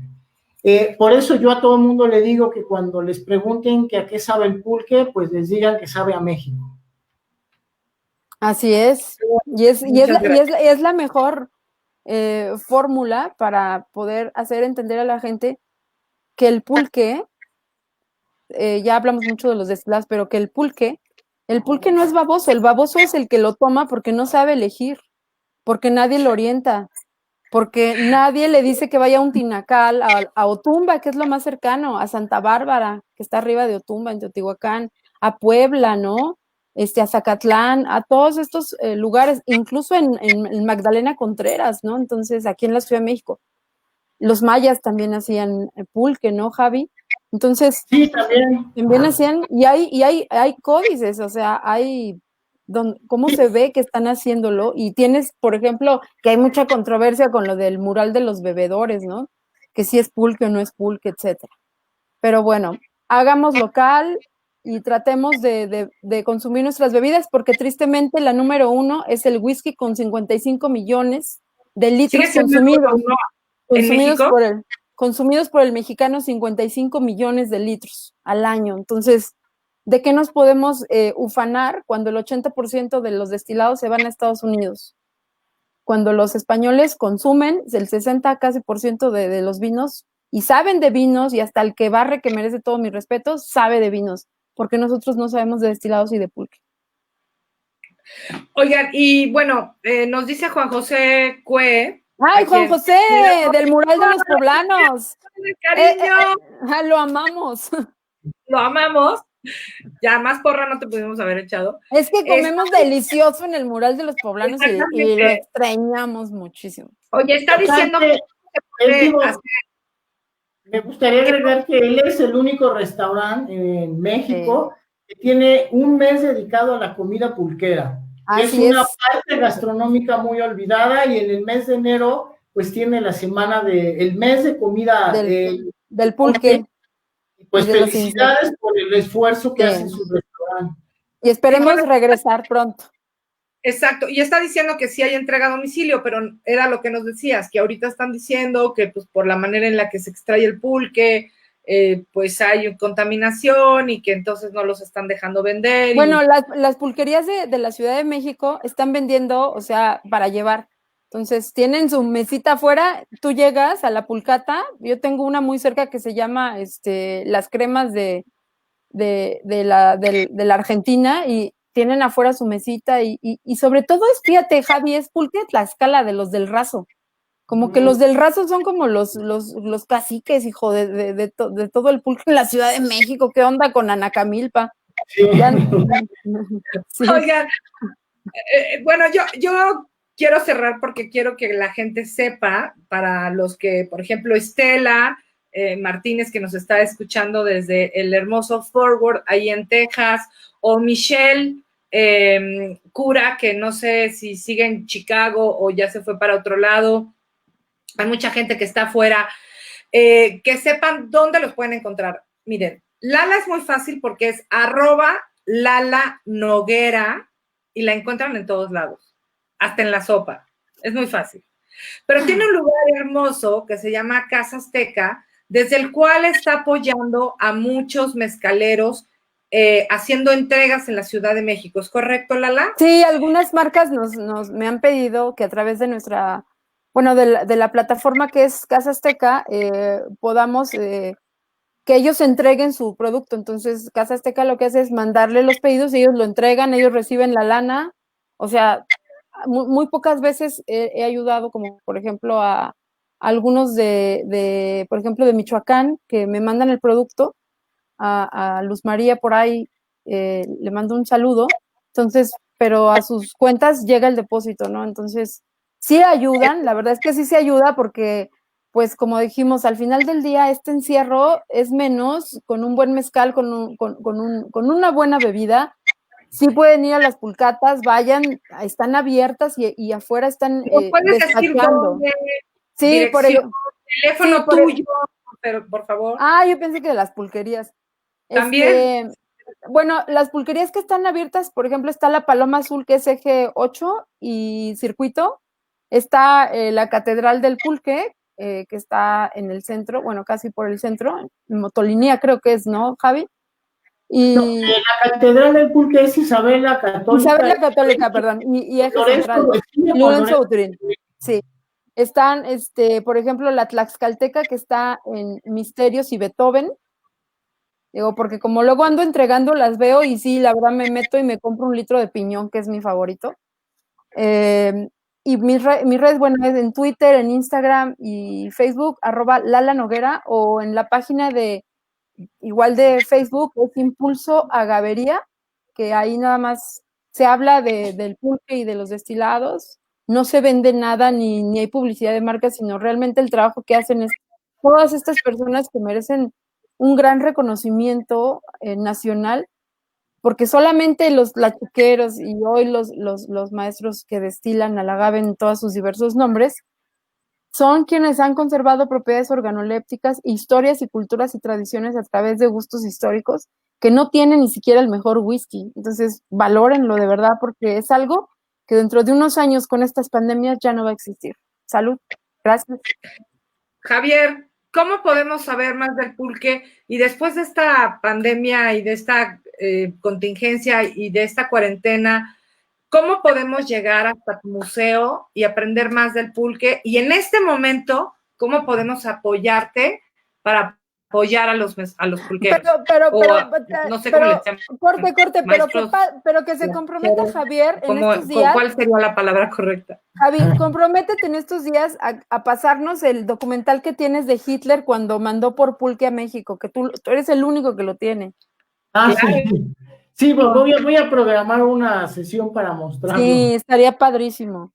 Por eso yo a todo el mundo le digo que cuando les pregunten que a qué sabe el pulque, pues les digan que sabe a México. Así es, y es la mejor fórmula para poder hacer entender a la gente que el pulque, ya hablamos mucho de los destilados, pero que el pulque no es baboso, el baboso es el que lo toma porque no sabe elegir, porque nadie lo orienta, porque nadie le dice que vaya a un tinacal, a Otumba, que es lo más cercano, a Santa Bárbara, que está arriba de Otumba, en Teotihuacán, a Puebla, ¿no? A Zacatlán, a todos estos lugares, incluso en Magdalena Contreras, ¿no? Entonces, aquí en la Ciudad de México. Los mayas también hacían pulque, ¿no, Javi? Entonces, sí, también hacían, y hay códices, o sea, hay cómo se ve que están haciéndolo, y tienes, por ejemplo, que hay mucha controversia con lo del mural de los bebedores, ¿no? Que si es pulque o no es pulque, etcétera. Pero bueno, hagamos local y tratemos de consumir nuestras bebidas, porque tristemente la número 1 es el whisky con 55 millones de litros consumidos por el mexicano, 55 millones de litros al año. Entonces, ¿de qué nos podemos ufanar cuando el 80% de los destilados se van a Estados Unidos? Cuando los españoles consumen el 60 casi por ciento de los vinos, y saben de vinos, y hasta el que barre, que merece todo mi respeto, sabe de vinos, porque nosotros no sabemos de destilados y de pulque. Oigan, y bueno, nos dice Juan José Cue. ¡Ay, Juan José! Del mural de los poblanos. ¡Cariño! Lo amamos. Lo amamos. Ya más porra no te pudimos haber echado. Es que comemos delicioso en el mural de los poblanos y lo Exactamente. extrañamos muchísimo. Oye, está diciendo que se puede hacer. Me gustaría agregar que él es el único restaurante en México que tiene un mes dedicado a la comida pulquera. Es Así una es. parte gastronómica muy olvidada, y en el mes de enero pues tiene la semana el mes de comida Del pulque. Pues y de los felicidades por el esfuerzo que Sí. hace su restaurante. Y esperemos Y bueno, regresar pronto. exacto, y está diciendo que sí hay entrega a domicilio, pero era lo que nos decías, que ahorita están diciendo que pues por la manera en la que se extrae el pulque, pues hay contaminación y que entonces no los están dejando vender. Bueno, las pulquerías de la Ciudad de México están vendiendo, o sea, para llevar. Entonces, tienen su mesita afuera, tú llegas a la pulcata, yo tengo una muy cerca que se llama Las Cremas de la Argentina, y tienen afuera su mesita y sobre todo es, fíjate, Javi, es pulque de Tlaxcala, de los del Raso. Como que los del Raso son como los caciques, hijo, de todo el pulque en la Ciudad de México. ¿Qué onda con Anacamilpa? Sí. Sí. Oigan, bueno, yo quiero cerrar porque quiero que la gente sepa, para los que, por ejemplo, Estela Martínez, que nos está escuchando desde el hermoso Forward, ahí en Texas, o Michelle Cura, que no sé si sigue en Chicago o ya se fue para otro lado. Hay mucha gente que está afuera. Que sepan dónde los pueden encontrar. Miren, Lala es muy fácil porque es @Lala Noguera y la encuentran en todos lados, hasta en la sopa. Es muy fácil. Pero tiene un lugar hermoso que se llama Casa Azteca, desde el cual está apoyando a muchos mezcaleros haciendo entregas en la Ciudad de México. ¿Es correcto, Lala? Sí, algunas marcas me han pedido que a través de nuestra, bueno, de la plataforma que es Casa Azteca, podamos que ellos entreguen su producto. Entonces, Casa Azteca lo que hace es mandarle los pedidos, ellos lo entregan, ellos reciben la lana. O sea, muy pocas veces he ayudado, como por ejemplo a algunos por ejemplo, de Michoacán, que me mandan el producto, a Luz María por ahí, le mando un saludo. Entonces, pero a sus cuentas llega el depósito, ¿no? Entonces, sí ayudan, la verdad es que sí se ayuda porque, pues como dijimos, al final del día este encierro es menos con un buen mezcal, con una buena bebida. Sí pueden ir a las pulcatas, vayan, están abiertas y afuera están ¿Nos puedes decir despachando. dónde? Sí, Dirección, teléfono tuyo, pero por favor. yo pensé que de las pulquerías. También. Bueno, las pulquerías que están abiertas, por ejemplo, está la Paloma Azul, que es eje 8 y circuito. Está la Catedral del Pulque, que está en el centro, bueno, casi por el centro, en Motolinía creo que es, ¿no, Javi? Y No, la Catedral del Pulque es Isabel la Católica. Isabel la Católica, perdón, y eje central. Lorenzo Uturín. Sí. Están, por ejemplo, la Tlaxcalteca, que está en Misterios y Beethoven. Digo, porque como luego ando entregando, las veo y sí, la verdad me meto y me compro un litro de piñón, que es mi favorito. Y mis redes, bueno, es en Twitter, en Instagram y Facebook, @Lala Noguera, o en la página igual de Facebook, es Impulso Agavería, que ahí nada más se habla del pulque y de los destilados. No se vende nada ni hay publicidad de marca, sino realmente el trabajo que hacen es todas estas personas que merecen un gran reconocimiento nacional, porque solamente los lachuqueros y hoy los maestros que destilan al agave en todos sus diversos nombres son quienes han conservado propiedades organolépticas, historias y culturas y tradiciones a través de gustos históricos que no tienen ni siquiera el mejor whisky. Entonces, valórenlo de verdad, porque es algo que dentro de unos años con estas pandemias ya no va a existir. Salud. Gracias. Javier, ¿cómo podemos saber más del pulque? Y después de esta pandemia y de esta contingencia y de esta cuarentena, ¿cómo podemos llegar hasta tu museo y aprender más del pulque? Y en este momento, ¿cómo podemos apoyarte para apoyar a los pulqueros? No sé cómo le llaman. Corte, pero que se comprometa Javier en estos días. ¿Cuál sería la palabra correcta? Javi, comprométete en estos días a pasarnos el documental que tienes de Hitler cuando mandó por pulque a México, que tú eres el único que lo tiene. Ah, Claro. sí. Sí, voy a programar una sesión para mostrarlo. Sí, estaría padrísimo.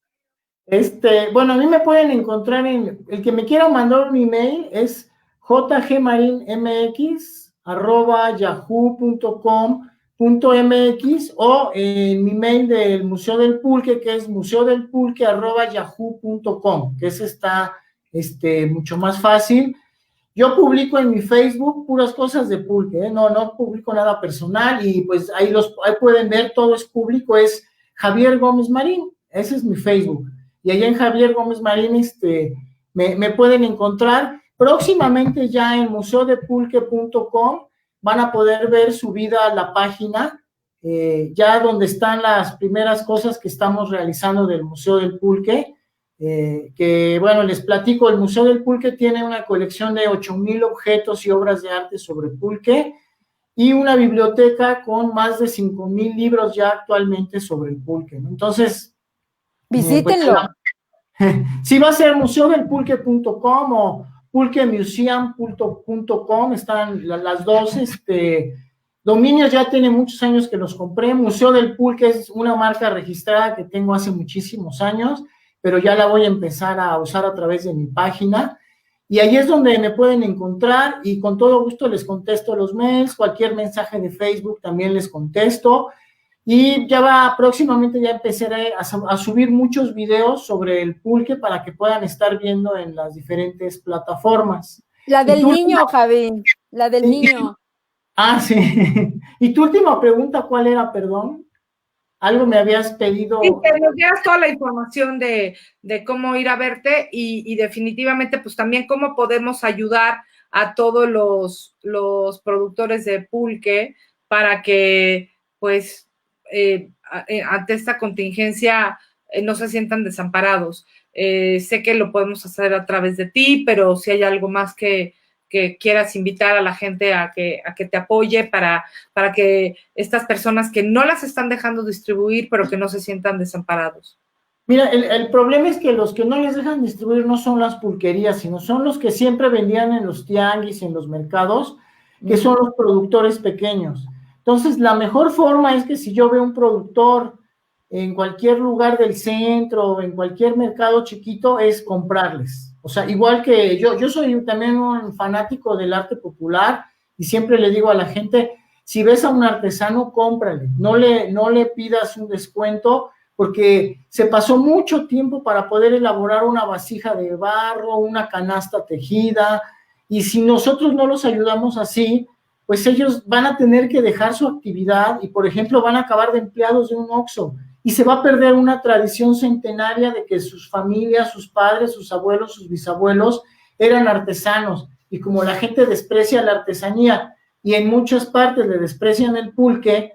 Bueno, a mí me pueden encontrar el que me quiera mandar un email es jgmarinmx@yahoo.com.mx o en mi mail del Museo del Pulque, que es museodelpulque@yahoo.com, que ese está mucho más fácil. Yo publico en mi Facebook puras cosas de pulque, ¿eh? No publico nada personal y pues ahí pueden ver, todo es público, es Javier Gómez Marín, ese es mi Facebook. Y allá en Javier Gómez Marín me pueden encontrar. Próximamente ya en museodepulque.com van a poder ver subida a la página, ya donde están las primeras cosas que estamos realizando del Museo del Pulque. Que bueno, les platico, el Museo del Pulque tiene una colección de 8,000 objetos y obras de arte sobre pulque y una biblioteca con más de 5,000 libros ya actualmente sobre el pulque, ¿no? Entonces, Visítenlo. sí va a ser museodelpulque.com o pulquemuseum.com, están las dos, dominios ya tiene muchos años que los compré. Museo del Pulque es una marca registrada que tengo hace muchísimos años, pero ya la voy a empezar a usar a través de mi página. Y ahí es donde me pueden encontrar y con todo gusto les contesto los mails, cualquier mensaje de Facebook también les contesto. Y próximamente ya empezaré a subir muchos videos sobre el pulque para que puedan estar viendo en las diferentes plataformas. La del niño, Javi, la del niño. Ah, sí. ¿Y tu última pregunta cuál era, perdón? Algo me habías pedido. Sí, que nos dieras toda la información de cómo ir a verte y definitivamente pues también cómo podemos ayudar a todos los productores de pulque para que pues ante esta contingencia no se sientan desamparados. Sé que lo podemos hacer a través de ti, pero si hay algo más que quieras invitar a la gente a que te apoye para que estas personas que no las están dejando distribuir, pero que no se sientan desamparados. Mira, el problema es que los que no les dejan distribuir no son las pulquerías, sino son los que siempre vendían en los tianguis, en los mercados, que son los productores pequeños. Entonces, la mejor forma es que si yo veo un productor en cualquier lugar del centro o en cualquier mercado chiquito, es comprarles. O sea, igual que yo soy también un fanático del arte popular y siempre le digo a la gente, si ves a un artesano, cómprale, no le pidas un descuento, porque se pasó mucho tiempo para poder elaborar una vasija de barro, una canasta tejida, y si nosotros no los ayudamos así, pues ellos van a tener que dejar su actividad y, por ejemplo, van a acabar de empleados de un Oxxo y se va a perder una tradición centenaria de que sus familias, sus padres, sus abuelos, sus bisabuelos eran artesanos, y como la gente desprecia la artesanía y en muchas partes le desprecian el pulque,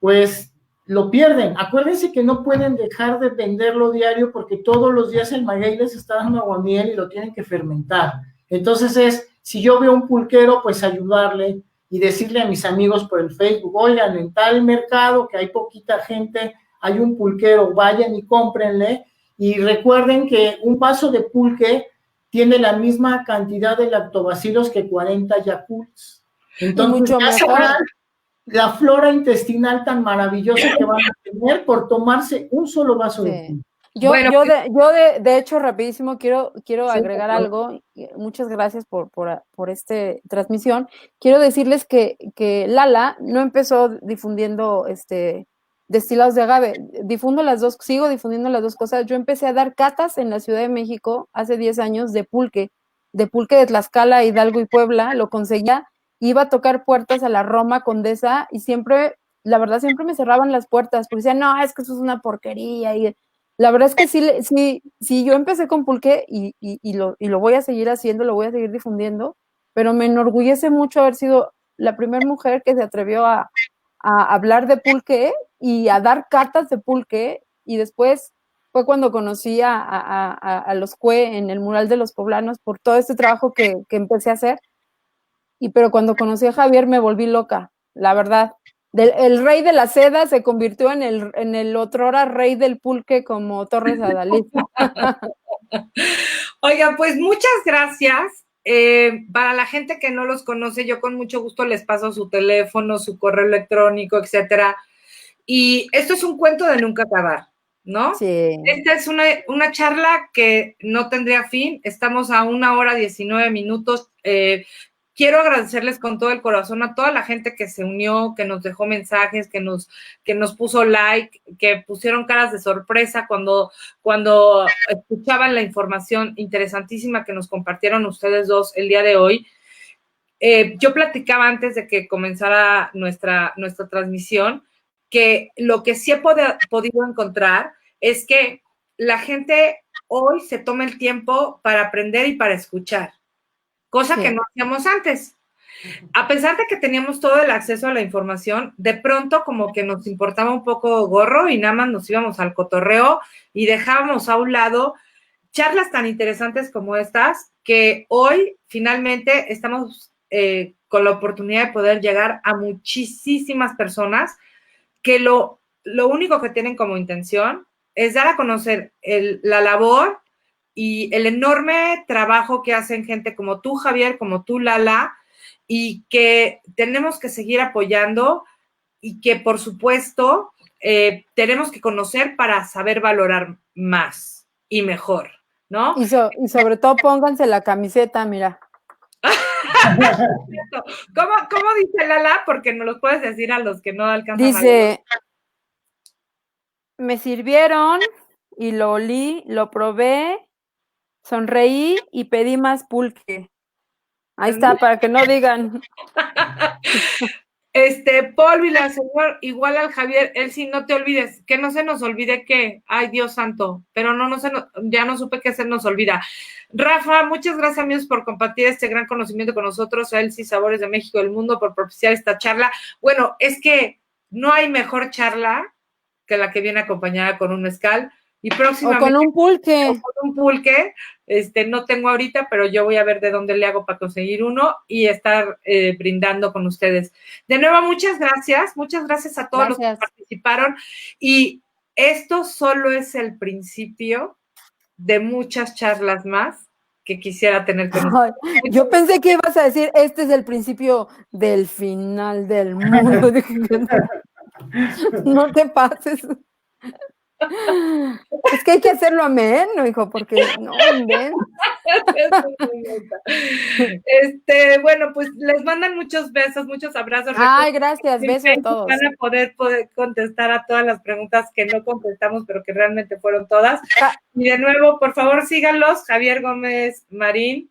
pues lo pierden. Acuérdense que no pueden dejar de venderlo diario porque todos los días el maguey les está dando aguamiel y lo tienen que fermentar. Entonces si yo veo un pulquero, pues ayudarle y decirle a mis amigos por el Facebook, oigan, en tal mercado que hay poquita gente, hay un pulquero, vayan y cómprenle. Y recuerden que un vaso de pulque tiene la misma cantidad de lactobacilos que 40 Yakults. Entonces, mucho mejor. La flora intestinal tan maravillosa que van a tener por tomarse un solo vaso de pulque. Yo de hecho, rapidísimo, quiero agregar algo. Muchas gracias por esta transmisión. Quiero decirles que Lala no empezó difundiendo destilados de agave. Sigo difundiendo las dos cosas. Yo empecé a dar catas en la Ciudad de México hace 10 años de pulque de Tlaxcala, Hidalgo y Puebla. Lo conseguía, iba a tocar puertas a la Roma Condesa y la verdad, siempre me cerraban las puertas porque decían, no, es que eso es una porquería. Y la verdad es que sí, yo empecé con pulque y lo voy a seguir haciendo, lo voy a seguir difundiendo, pero me enorgullece mucho haber sido la primera mujer que se atrevió a hablar de pulque y a dar catas de pulque, y después fue cuando conocí a los Cue en el mural de los poblanos por todo este trabajo que empecé a hacer, pero cuando conocí a Javier me volví loca, la verdad. El rey de la seda se convirtió en el otrora rey del pulque como Torres Adalid. Oiga, pues muchas gracias. Para la gente que no los conoce, yo con mucho gusto les paso su teléfono, su correo electrónico, etcétera. Y esto es un cuento de nunca acabar, ¿no? Sí. Esta es una charla que no tendría fin. Estamos a 1 hora 19 minutos. Quiero agradecerles con todo el corazón a toda la gente que se unió, que nos dejó mensajes, que nos puso like, que pusieron caras de sorpresa cuando escuchaban la información interesantísima que nos compartieron ustedes dos el día de hoy. Yo platicaba antes de que comenzara nuestra transmisión que lo que sí he podido encontrar es que la gente hoy se toma el tiempo para aprender y para escuchar, cosa que no hacíamos antes. A pesar de que teníamos todo el acceso a la información, de pronto como que nos importaba un poco gorro y nada más nos íbamos al cotorreo y dejábamos a un lado charlas tan interesantes como estas, que hoy finalmente estamos con la oportunidad de poder llegar a muchísimas personas que lo único que tienen como intención es dar a conocer la labor y el enorme trabajo que hacen gente como tú, Javier, como tú, Lala, y que tenemos que seguir apoyando y que, por supuesto, tenemos que conocer para saber valorar más y mejor, ¿no? Y sobre todo pónganse la camiseta, mira. ¿Cómo dice Lala? Porque no los puedes decir a los que no alcanzan. Dice, me sirvieron y lo olí, lo probé, sonreí y pedí más pulque. Ahí está, para que no digan. Paul Villaseñor, igual al Javier, él sí, no te olvides, que no se nos olvide que, ay, Dios santo, pero ya no supe qué se nos olvida. Rafa, muchas gracias, amigos, por compartir este gran conocimiento con nosotros, a Elsie Sabores de México del Mundo, por propiciar esta charla. Bueno, es que no hay mejor charla que la que viene acompañada con un mezcal. Y próximamente, o con un pulque. O con un pulque, no tengo ahorita, pero yo voy a ver de dónde le hago para conseguir uno y estar brindando con ustedes. De nuevo, muchas gracias a todos los que participaron. Y esto solo es el principio de muchas charlas más que quisiera tener con ustedes. Yo pensé que ibas a decir, este es el principio del final del mundo. No te pases. Es que hay que hacerlo ameno, hijo, porque no ven. Bueno, pues les mandan muchos besos, muchos abrazos. Ay, gracias, besos a todos. Van a poder contestar a todas las preguntas que no contestamos, pero que realmente fueron todas. Y de nuevo, por favor, síganlos, Javier Gómez Marín,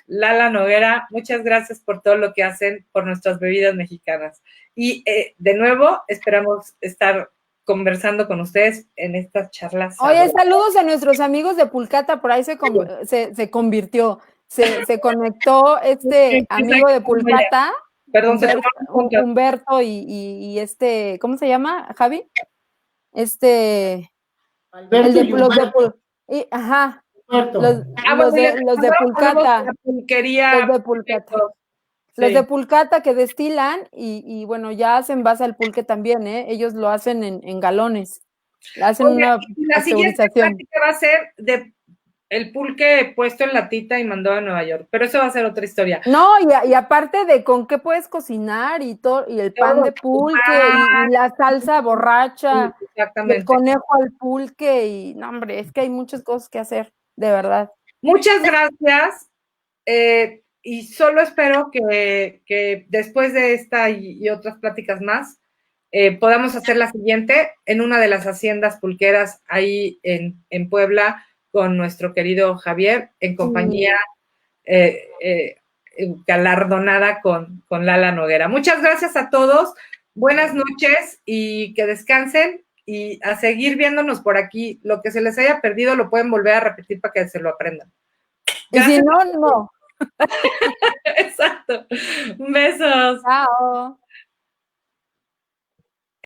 Lala Noguera, muchas gracias por todo lo que hacen por nuestras bebidas mexicanas. Y de nuevo, esperamos estar conversando con ustedes en estas charlas. Oye, saludos a nuestros amigos de Pulcata, por ahí se convirtió, se conectó amigo de Pulcata, perdón, Humberto y ¿cómo se llama, Javi? Ajá. Los de Pulcata. Los de Pulcata que destilan y bueno, ya hacen base al pulque también, ¿eh? Ellos lo hacen en galones. Hacen una la siguiente práctica va a ser de el pulque puesto en latita y mandado a Nueva York, pero eso va a ser otra historia. No, y aparte de con qué puedes cocinar y todo, y el pan de pulque y la salsa borracha, sí, exactamente. El conejo al pulque y no, hombre, es que hay muchas cosas que hacer, de verdad. Muchas gracias. Y solo espero que después de esta y otras pláticas más, podamos hacer la siguiente en una de las haciendas pulqueras ahí en Puebla con nuestro querido Javier, en compañía galardonada con Lala Noguera. Muchas gracias a todos, buenas noches y que descansen y a seguir viéndonos por aquí. Lo que se les haya perdido lo pueden volver a repetir para que se lo aprendan. Gracias. Y si no, no. Exacto. Besos. Chao.